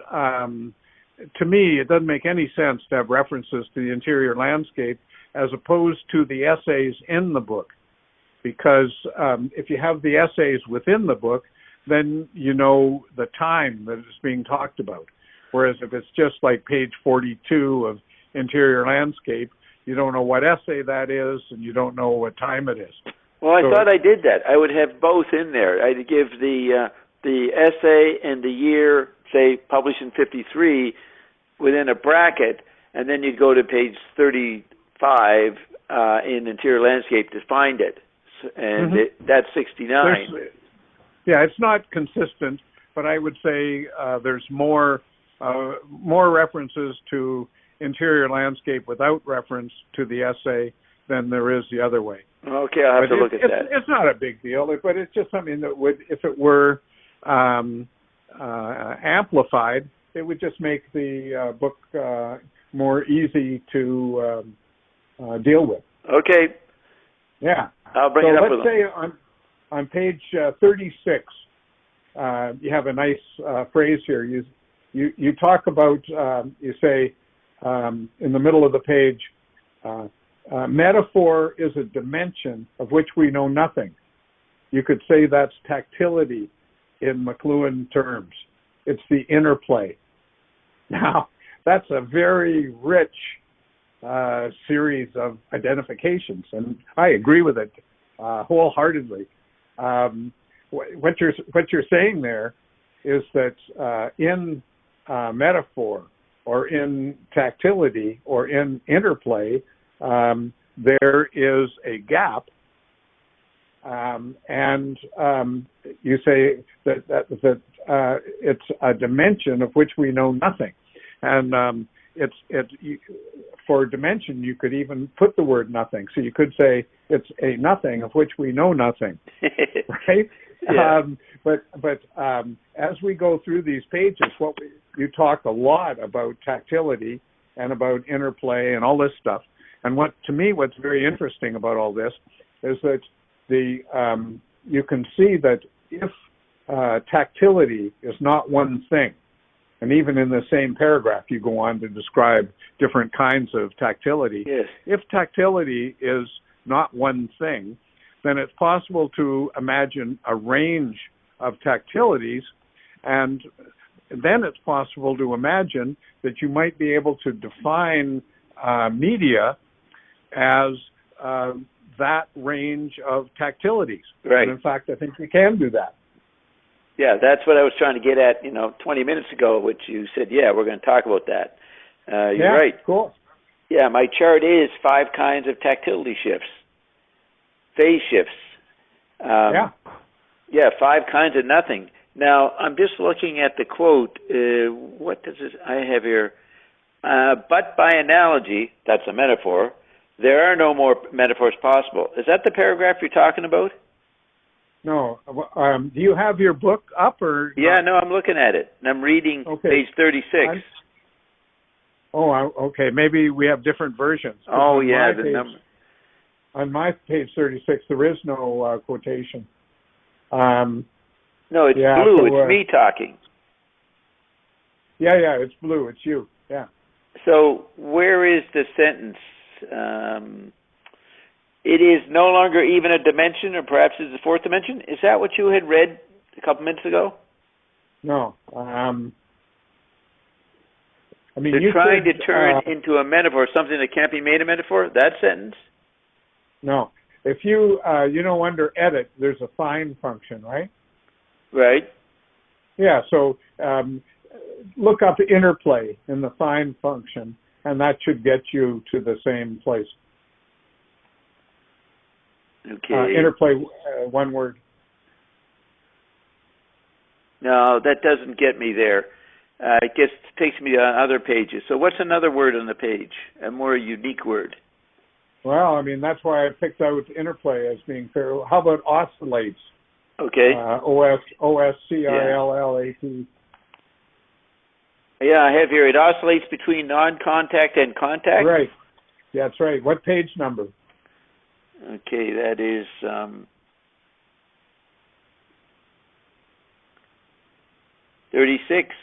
to me, it doesn't make any sense to have references to the interior landscape as opposed to the essays in the book. Because if you have the essays within the book, then you know the time that it's being talked about. Whereas if it's just like page 42 of interior landscape, you don't know what essay that is, and you don't know what time it is. Well, I thought I did that. I would have both in there. I'd give the essay and the year, say, published in 53, within a bracket, and then you'd go to page 35 in interior landscape to find it. And that's 69. Yeah, it's not consistent, but I would say there's more references to interior landscape without reference to the essay than there is the other way. Okay, I'll have to look at that. It's not a big deal, but it's just something that would, if it were amplified, it would just make the book more easy to deal with. Okay. Yeah. I'll bring it up with them. Let's say on page 36, you have a nice phrase here. You talk about, you say in the middle of the page, metaphor is a dimension of which we know nothing. You could say that's tactility in McLuhan terms. It's the interplay. Now, that's a very rich series of identifications, and I agree with it wholeheartedly. What you're saying there is that in metaphor or in tactility or in interplay, there is a gap, and you say that it's a dimension of which we know nothing, and for dimension you could even put the word nothing. So you could say it's a nothing of which we know nothing, right? Yeah. But as we go through these pages, you talk a lot about tactility and about interplay and all this stuff. And what's very interesting about all this is that you can see that if tactility is not one thing, and even in the same paragraph you go on to describe different kinds of tactility. Yes. If tactility is not one thing, then it's possible to imagine a range of tactilities, and then it's possible to imagine that you might be able to define media as that range of tactilities. Right. And in fact, I think we can do that. Yeah, that's what I was trying to get at, 20 minutes ago, which you said, yeah, we're going to talk about that. You're right. Cool. Yeah, my chart is 5 kinds of tactility shifts, phase shifts. Yeah, 5 kinds of nothing. Now, I'm just looking at the quote. What does it, I have here? But by analogy, that's a metaphor, there are no more metaphors possible. Is that the paragraph you're talking about? No. Do you have your book up or? Yeah, no, I'm looking at it, and I'm reading page 36. Okay. Maybe we have different versions. Oh, yeah, the number. On my page 36, there is no quotation. No, it's blue. So, it's me talking. Yeah, it's blue. It's you. Yeah. So where is the sentence? It is no longer even a dimension, or perhaps it's the 4th dimension. Is that what you had read a couple minutes ago? No. They're trying to turn into a metaphor something that can't be made a metaphor? That sentence? No. if you, under edit, there's a find function, right? Right. Yeah, so look up interplay in the find function, and that should get you to the same place. Okay. Interplay, one word. No, that doesn't get me there. It takes me to other pages. So what's another word on the page? A more unique word. Well, I mean, that's why I picked out interplay as being fair. How about oscillates? Okay. OSCILLAT. Yeah, I have here, it oscillates between non-contact and contact. Right. Yeah, that's right. What page number? Okay, that is 36.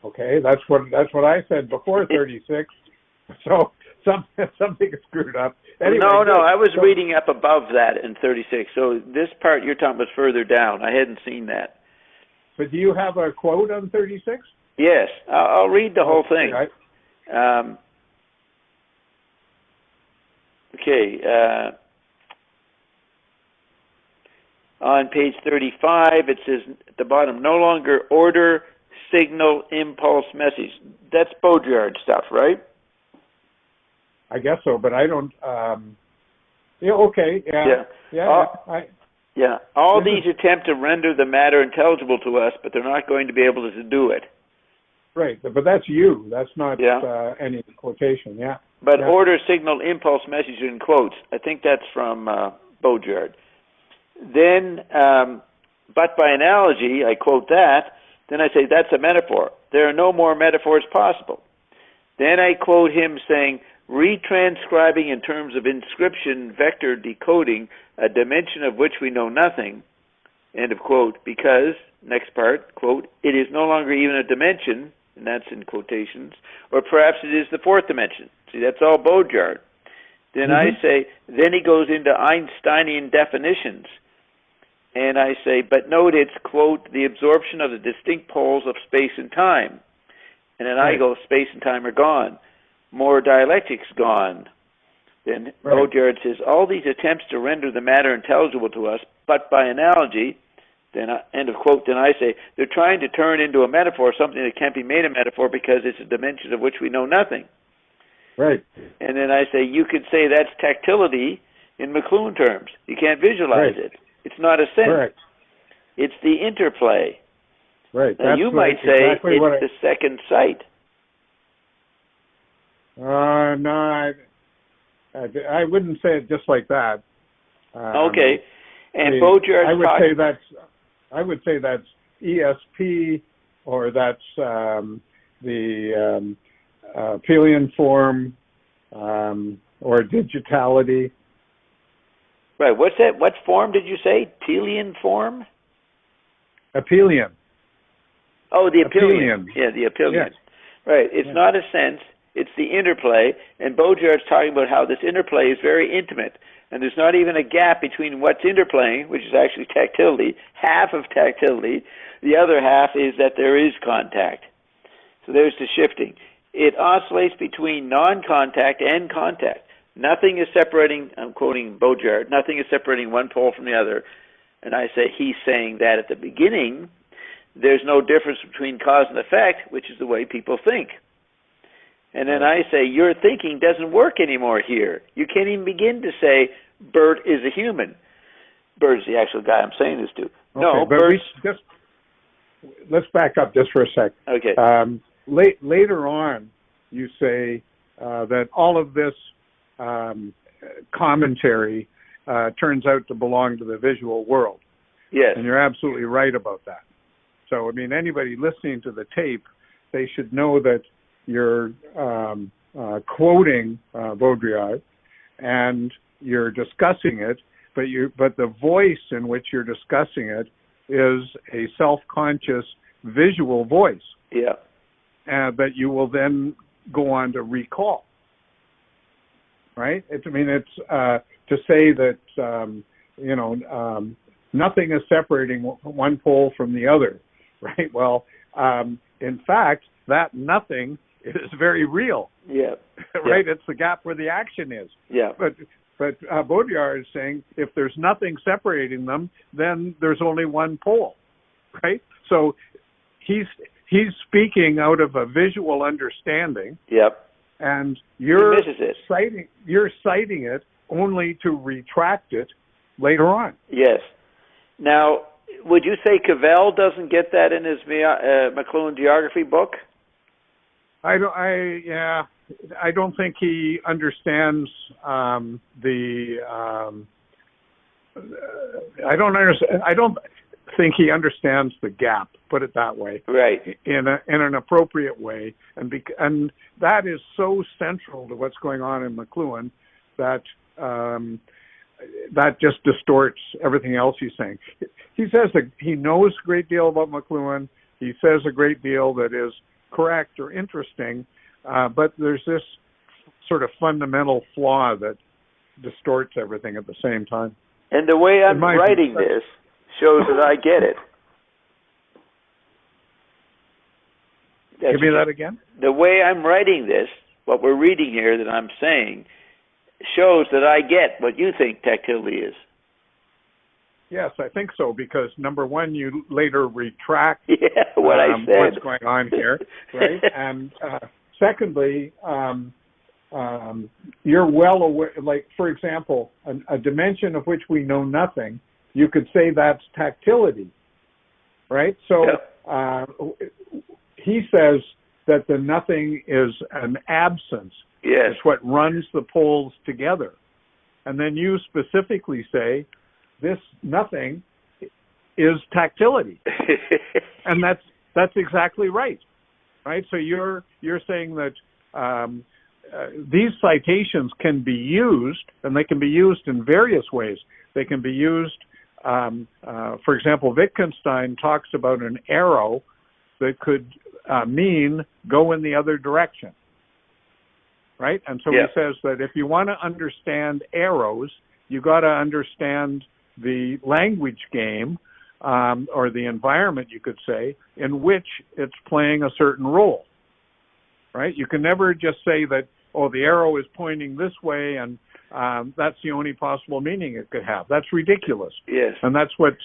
Okay, that's what I said before 36. So something screwed up. Anyway, No, I was reading up above that in 36. So this part you're talking about further down. I hadn't seen that. But do you have a quote on 36? Yes, I'll read the whole thing. Okay. On page 35, it says at the bottom, no longer order, signal, impulse, message. That's Baudrillard stuff, right? I guess so, but I don't. Yeah. Okay. Yeah. All these attempt to render the matter intelligible to us, but they're not going to be able to do it. Right, but that's you. That's not any quotation. Yeah. But order, signal, impulse, message in quotes. I think that's from Baudrillard. Then, but by analogy, I quote that. Then I say that's a metaphor. There are no more metaphors possible. Then I quote him saying, retranscribing in terms of inscription vector decoding a dimension of which we know nothing, end of quote, because, next part, quote, it is no longer even a dimension, and that's in quotations, or perhaps it is the fourth dimension. See, that's all Baudrillard. Then I say, then he goes into Einsteinian definitions, and I say, but note it's, quote, the absorption of the distinct poles of space and time. And then I go, space and time are gone. More dialectics gone. Then Baudrillard says, all these attempts to render the matter intelligible to us, but by analogy, then end of quote, then I say, they're trying to turn into a metaphor something that can't be made a metaphor because it's a dimension of which we know nothing. Right. And then I say, you could say that's tactility in McLuhan terms. You can't visualize it. It's not a sense. Correct. It's the interplay. Right. Now, you might say exactly it's the second sight. No, I wouldn't say it just like that. Okay. And Baudrillard I would say that's ESP, or that's the Pelian form, or digitality. Right. What's that? What form did you say? Pelian form? Apelian. Oh, the Apelian. Yeah, the Apelian. Yes. Right. It's not a sense. It's the interplay. And Baudrillard's talking about how this interplay is very intimate. And there's not even a gap between what's interplaying, which is actually tactility, half of tactility. The other half is that there is contact. So there's the shifting. It oscillates between non-contact and contact. Nothing is separating, I'm quoting Baudrillard, nothing is separating one pole from the other. And I say he's saying that at the beginning, there's no difference between cause and effect, which is the way people think. And then I say, your thinking doesn't work anymore here. You can't even begin to say, Bert is a human. Bert is the actual guy I'm saying this to. Okay, no, but let's back up just for a sec. Okay. Later on, you say that all of this commentary turns out to belong to the visual world. Yes. And you're absolutely right about that. So, I mean, anybody listening to the tape, they should know that you're quoting Baudrillard and you're discussing it, but the voice in which you're discussing it is a self-conscious visual voice. Yeah. That you will then go on to recall. Right? It's to say that nothing is separating one pole from the other. Right? Well, in fact, that nothing is very real. Yeah. Right? It's the gap where the action is. Yeah. But Baudrillard is saying if there's nothing separating them, then there's only one pole, right? So he's speaking out of a visual understanding. Yep. And you're he misses it. citing it only to retract it later on. Yes. Now, would you say Cavell doesn't get that in his McLuhan geography book? I don't think he understands I don't think he understands the gap. Put it that way. Right. In an appropriate way, and that is so central to what's going on in McLuhan that that just distorts everything else he's saying. He says that he knows a great deal about McLuhan. He says a great deal that is correct or interesting, but there's this sort of fundamental flaw that distorts everything at the same time. And the way I'm writing this shows that I get it. Give me that again? The way I'm writing this, what we're reading here that I'm saying, shows that I get what you think tactility is. Yes, I think so, because number one, you later retract what I said. What's going on here, right? And secondly, you're well aware, like, for example, a dimension of which we know nothing, you could say that's tactility, right? So he says that the nothing is an absence. Yes. It's what runs the poles together. And then you specifically say, this nothing is tactility. And that's exactly right. Right? So you're saying that these citations can be used, and they can be used in various ways. They can be used, for example, Wittgenstein talks about an arrow that could mean go in the other direction. Right? And so he says that if you want to understand arrows, you got to understand the language game, or the environment, you could say, in which it's playing a certain role. Right? You can never just say that, the arrow is pointing this way, and that's the only possible meaning it could have. That's ridiculous. Yes. And that's what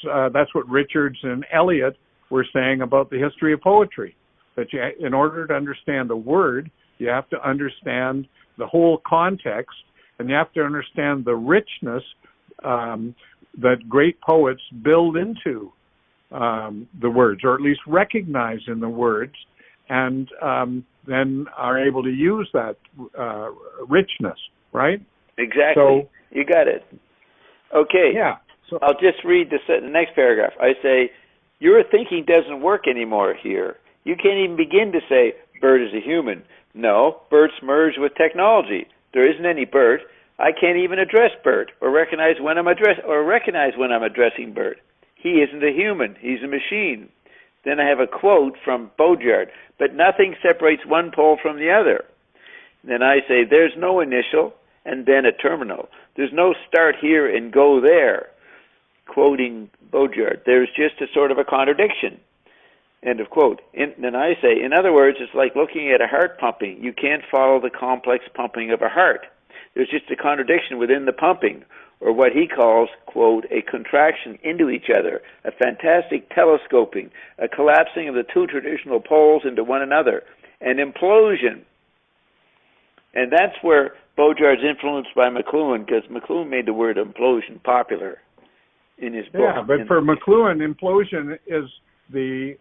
Richards and Eliot were saying about the history of poetry. That in order to understand a word, you have to understand the whole context, and you have to understand the richness that great poets build into the words, or at least recognize in the words, and then are able to use that richness, right? Exactly. So, you got it. Okay. Yeah. So I'll just read the next paragraph. I say, your thinking doesn't work anymore here. You can't even begin to say, Bert is a human. No, Bert's merged with technology. There isn't any Bert. I can't even address Bert or recognize when I'm addressing Bert. He isn't a human. He's a machine. Then I have a quote from Baudrillard, but nothing separates one pole from the other. Then I say, there's no initial and then a terminal. There's no start here and go there. Quoting Baudrillard, there's just a sort of a contradiction. End of quote. Then I say, in other words, it's like looking at a heart pumping. You can't follow the complex pumping of a heart. There's just a contradiction within the pumping, or what he calls, quote, a contraction into each other, a fantastic telescoping, a collapsing of the two traditional poles into one another, an implosion. And that's where Baudrillard's influenced by McLuhan, because McLuhan made the word implosion popular in his book. Yeah, but for McLuhan, implosion is the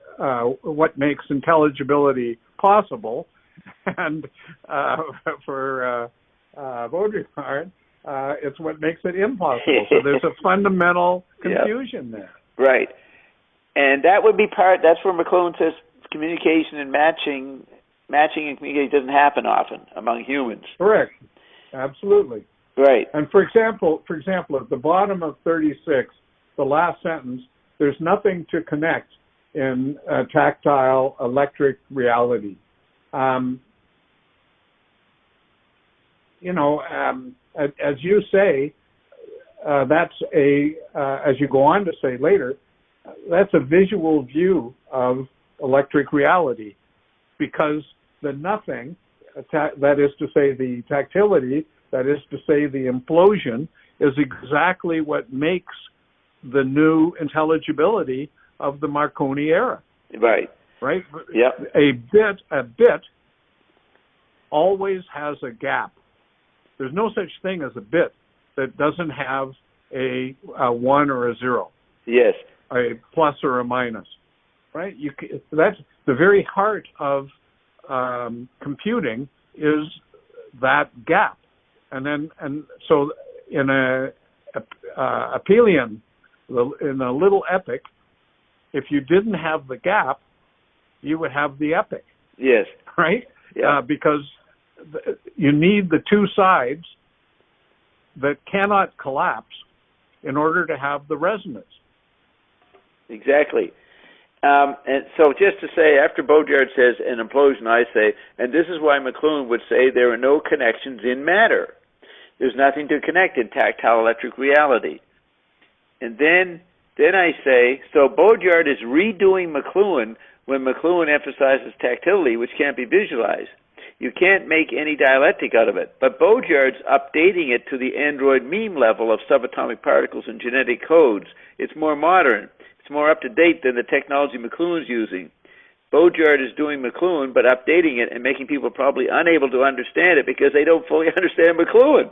what makes intelligibility possible, and for Baudrillard, it's what makes it impossible. So there's a fundamental confusion there. Right, and that would be that's where McLuhan says communication and matching and communication doesn't happen often among humans. Correct, absolutely. Right. And for example, at the bottom of 36, the last sentence, there's nothing to connect in tactile electric reality. As you say, that's as you go on to say later, that's a visual view of electric reality, because the nothing, that is to say the tactility, that is to say the implosion, is exactly what makes the new intelligibility of the Marconi era. Right. Right? Yep. A bit always has a gap. There's no such thing as a bit that doesn't have a 1 or a 0. Yes. A plus or a minus. Right? That's the very heart of computing, is that gap. And so in a Aphelion, in a little epic, if you didn't have the gap, you would have the epic. Yes. Right? Yeah. Because you need the two sides that cannot collapse in order to have the resonance. Exactly. And so just to say, after Baudrillard says an implosion, I say, and this is why McLuhan would say there are no connections in matter. There's nothing to connect in tactile electric reality. And then I say, so Baudrillard is redoing McLuhan when McLuhan emphasizes tactility, which can't be visualized. You can't make any dialectic out of it. But Baudrillard's updating it to the android meme level of subatomic particles and genetic codes. It's more modern. It's more up-to-date than the technology McLuhan's using. Baudrillard is doing McLuhan, but updating it and making people probably unable to understand it because they don't fully understand McLuhan.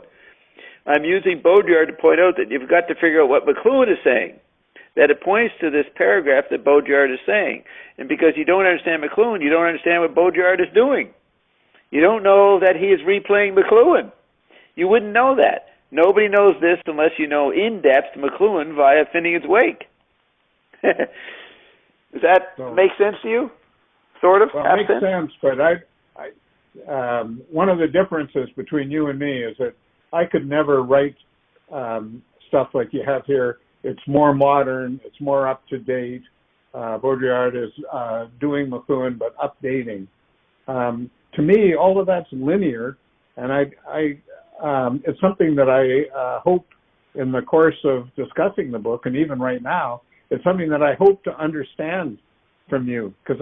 I'm using Baudrillard to point out that you've got to figure out what McLuhan is saying, that it points to this paragraph that Baudrillard is saying. And because you don't understand McLuhan, you don't understand what Baudrillard is doing. You don't know that he is replaying McLuhan. You wouldn't know that. Nobody knows this unless you know in-depth McLuhan via Finnegan's Wake. Does that make sense to you? Sort of? Well, it makes sense, but one of the differences between you and me is that I could never write stuff like you have here. It's more modern. It's more up-to-date. Baudrillard is doing McLuhan, but updating. To me, all of that's linear, and it's something that I hope in the course of discussing the book, and even right now, it's something that I hope to understand from you, because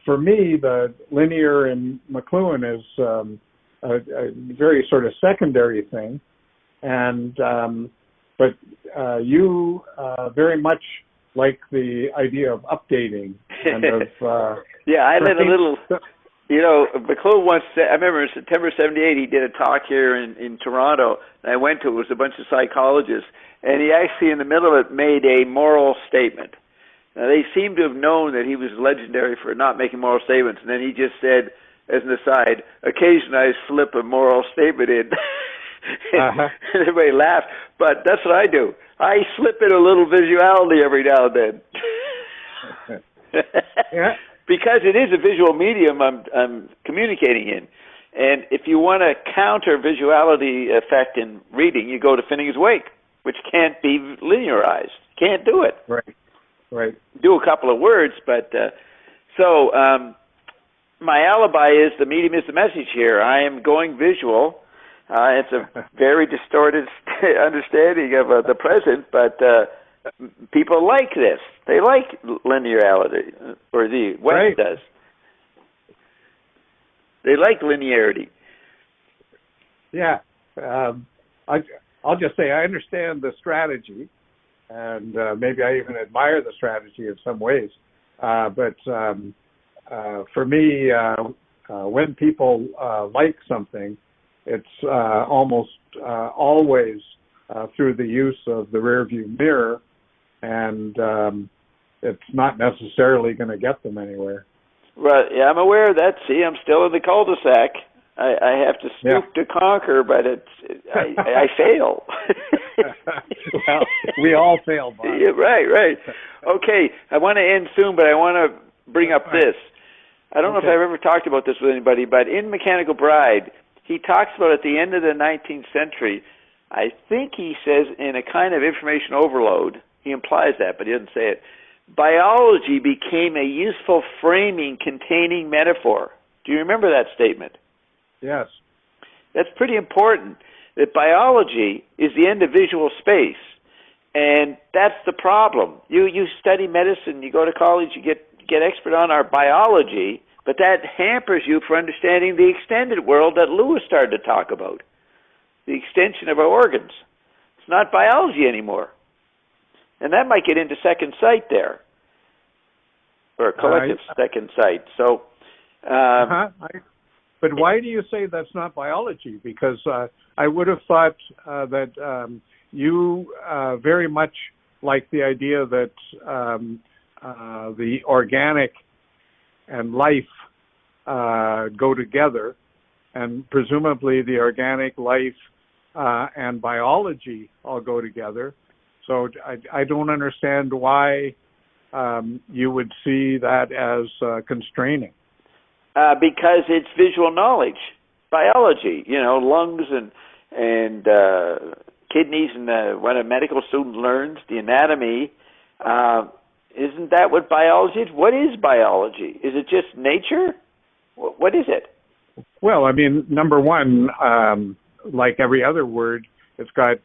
for me, the linear in McLuhan is a very sort of secondary thing, but you very much like the idea of updating and of yeah, I did a little. You know, McLuhan once said, I remember in September 78, he did a talk here in Toronto, and I went to it. It was a bunch of psychologists, and he actually, in the middle of it, made a moral statement. Now, they seem to have known that he was legendary for not making moral statements, and then he just said, as an aside, occasionally I slip a moral statement in. And everybody laughed, but that's what I do. I slip in a little visuality every now and then. Yeah. Because it is a visual medium I'm communicating in. And if you want a counter visuality effect in reading, you go to Finnegan's Wake, which can't be linearized. Can't do it. Right. Do a couple of words, but so my alibi is the medium is the message here. I am going visual. It's a very distorted understanding of the present, but people like this. They like linearity, or the West does. They like linearity. Yeah. I'll just say I understand the strategy, and maybe I even admire the strategy in some ways. But for me, when people like something, it's almost always through the use of the rearview mirror, and it's not necessarily going to get them anywhere. Right. Yeah, I'm aware of that. See, I'm still in the cul-de-sac. I have to stoop to conquer, but I fail. Well, we all fail, Bob. Yeah, right. Okay, I want to end soon, but I want to bring up this. I don't know if I've ever talked about this with anybody, but in Mechanical Bride, he talks about at the end of the 19th century, I think he says in a kind of information overload, he implies that, but he doesn't say it, biology became a useful framing containing metaphor. Do you remember that statement? Yes. That's pretty important, that biology is the end of visual space, and that's the problem. You study medicine, you go to college, you get expert on our biology, But that hampers you for understanding the extended world that Lewis started to talk about, the extension of our organs. It's not biology anymore. And that might get into second sight there, or collective second sight. So, but why do you say that's not biology? Because I would have thought that you very much like the idea that the organic and life go together, and presumably the organic, life, and biology all go together. So I don't understand why you would see that as constraining. Because it's visual knowledge, biology. Lungs and kidneys, and when a medical student learns the anatomy. Isn't that what biology is? What is biology? Is it just nature? What is it? Well, I mean, number one, like every other word, it's got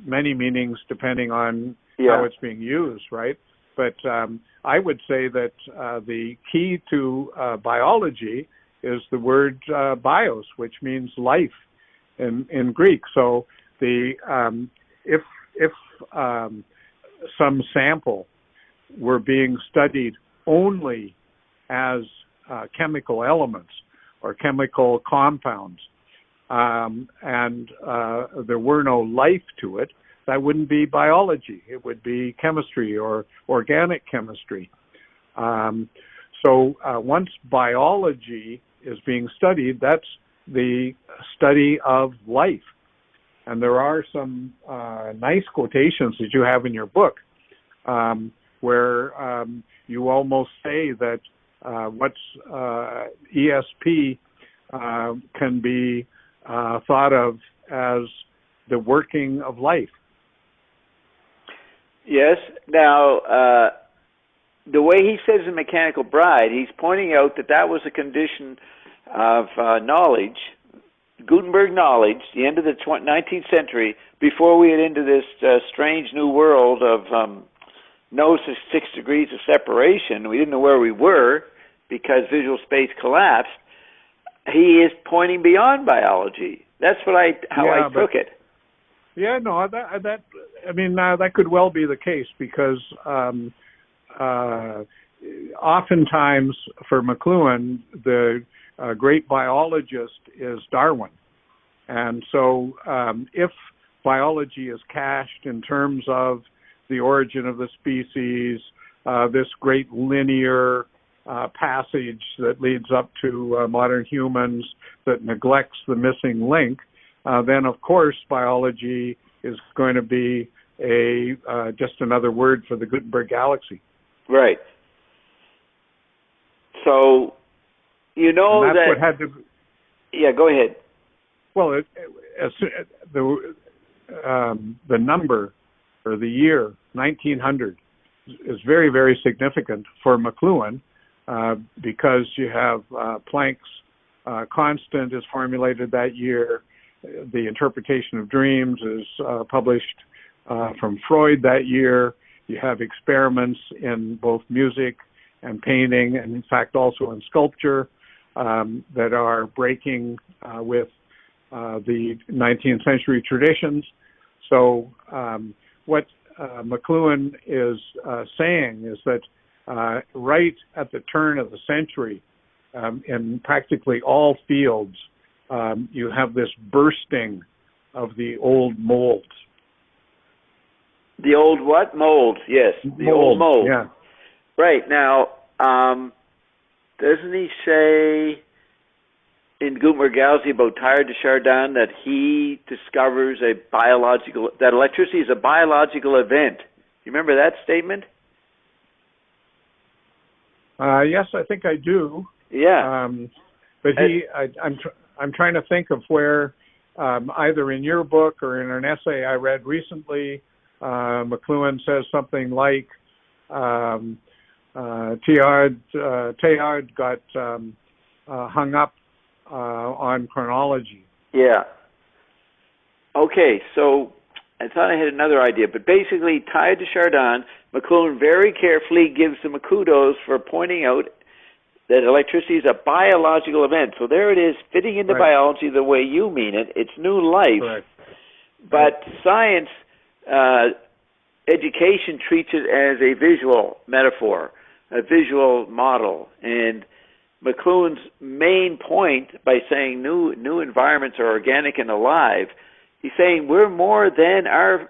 many meanings depending on how it's being used, right? But I would say that the key to biology is the word bios, which means life in Greek. So if some sample were being studied only as chemical elements or chemical compounds, and there were no life to it, that wouldn't be biology. It would be chemistry or organic chemistry. So once biology is being studied, that's the study of life. And there are some nice quotations that you have in your book where you almost say that what's ESP can be thought of as the working of life. Yes. Now, the way he says in Mechanical Bride, he's pointing out that was a condition of knowledge, Gutenberg knowledge, the end of the 19th century, before we get into this strange new world of no 6 degrees of separation. We didn't know where we were because visual space collapsed. He is pointing beyond biology. That's how I took it. Yeah, no, that could well be the case because oftentimes for McLuhan, the great biologist is Darwin. And so if biology is cached in terms of the origin of the species, this great linear passage that leads up to modern humans that neglects the missing link, then of course biology is going to be just another word for the Gutenberg galaxy. Right. So, and that's what had to. Yeah, go ahead. Well, the number or the year 1900 is very, very significant for McLuhan because you have Planck's constant is formulated that year. The interpretation of dreams is published from Freud that year. You have experiments in both music and painting, and in fact also in sculpture, that are breaking with the 19th century traditions. So what McLuhan is saying is that right at the turn of the century, in practically all fields, you have this bursting of the old molds. The old what? Molds, yes. The old mold. Yeah. Right. Now, doesn't he say in Gutenberg Galaxy about Teilhard de Chardin that he discovers that electricity is a biological event? You remember that statement? Yes, I think I do. Yeah. But I'm trying to think of where either in your book or in an essay I read recently, McLuhan says something like Teilhard got hung up on chronology. Yeah. Okay, so I thought I had another idea, but basically Teilhard de Chardin, McLuhan very carefully gives him a kudos for pointing out that electricity is a biological event. So there it is, fitting into Right. biology the way you mean it. It's new life. Correct. But science, education treats it as a visual metaphor, a visual model. And McLuhan's main point by saying new environments are organic and alive, he's saying we're more than our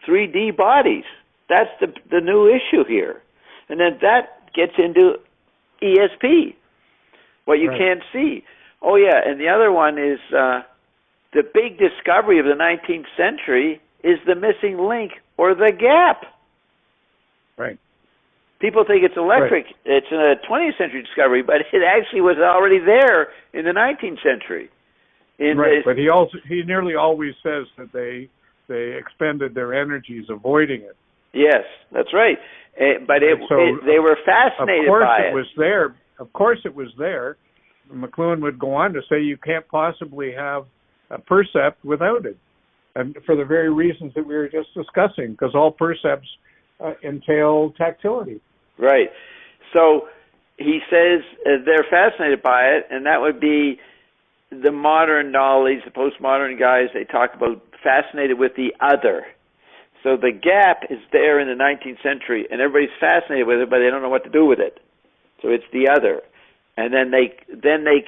3D bodies. That's the new issue here. And then that gets into ESP, what you Right. can't see. Oh, yeah, and the other one is the big discovery of the 19th century is the missing link or the gap. Right. People think it's electric. Right. It's a 20th century discovery, but it actually was already there in the 19th century. Right, but he nearly always says that they expended their energies avoiding it. Yes, that's right. But they were fascinated by it. Of course it was there. Of course it was there. McLuhan would go on to say you can't possibly have a percept without it, and for the very reasons that we were just discussing, because all percepts entail tactility. Right. So he says they're fascinated by it, and that would be the modern knowledge, the postmodern guys, they talk about fascinated with the other. So the gap is there in the 19th century, and everybody's fascinated with it, but they don't know what to do with it. So it's the other. And then they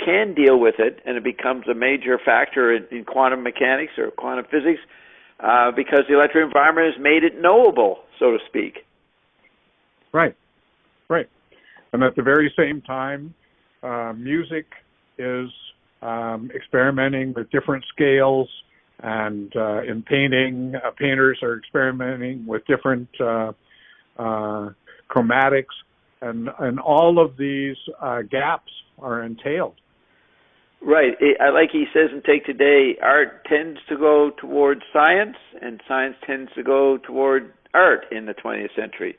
can deal with it, and it becomes a major factor in quantum mechanics or quantum physics because the electric environment has made it knowable, so to speak. Right, right. And at the very same time, music is experimenting with different scales, and in painting, painters are experimenting with different chromatics, and all of these gaps are entailed. Right. Like he says in Take Today, art tends to go toward science, and science tends to go toward art in the 20th century.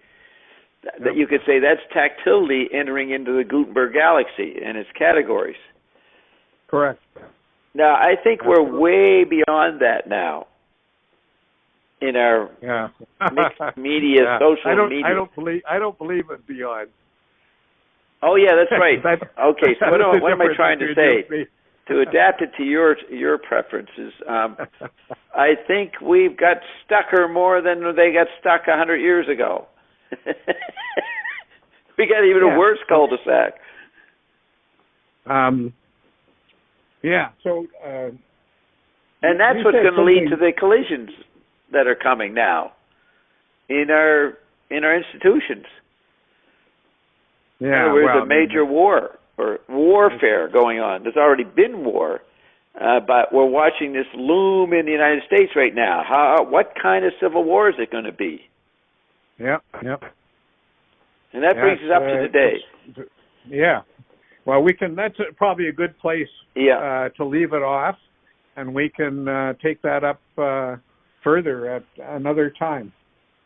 That you could say that's tactility entering into the Gutenberg galaxy and its categories. Correct. Now, I think we're way beyond that now in our mixed media, social media. I don't believe it beyond. Oh yeah, that's right. Okay, so what am I trying to say? To adapt it to your preferences, I think we've got stucker more than they got stuck 100 years ago. We got even a worse cul-de-sac. Yeah. So. And that's what's going to lead to the collisions that are coming now in our institutions. Yeah. There's a major war or warfare going on. There's already been war, but we're watching this loom in the United States right now. What kind of civil war is it going to be? Yep. And that brings us up to today. Yeah. Well, we can. That's probably a good place to leave it off, and we can take that up further at another time.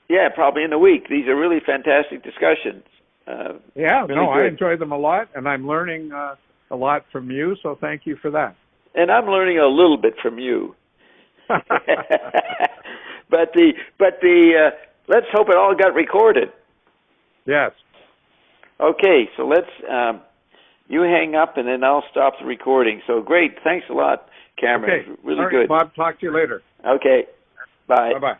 Yeah, probably in a week. These are really fantastic discussions. I enjoy them a lot, and I'm learning a lot from you. So thank you for that. And I'm learning a little bit from you. But let's hope it all got recorded. Yes. Okay, so let's. You hang up, and then I'll stop the recording. So great. Thanks a lot, Cameron. Okay. Really all right, good. Bob, talk to you later. Okay. Bye. Bye-bye.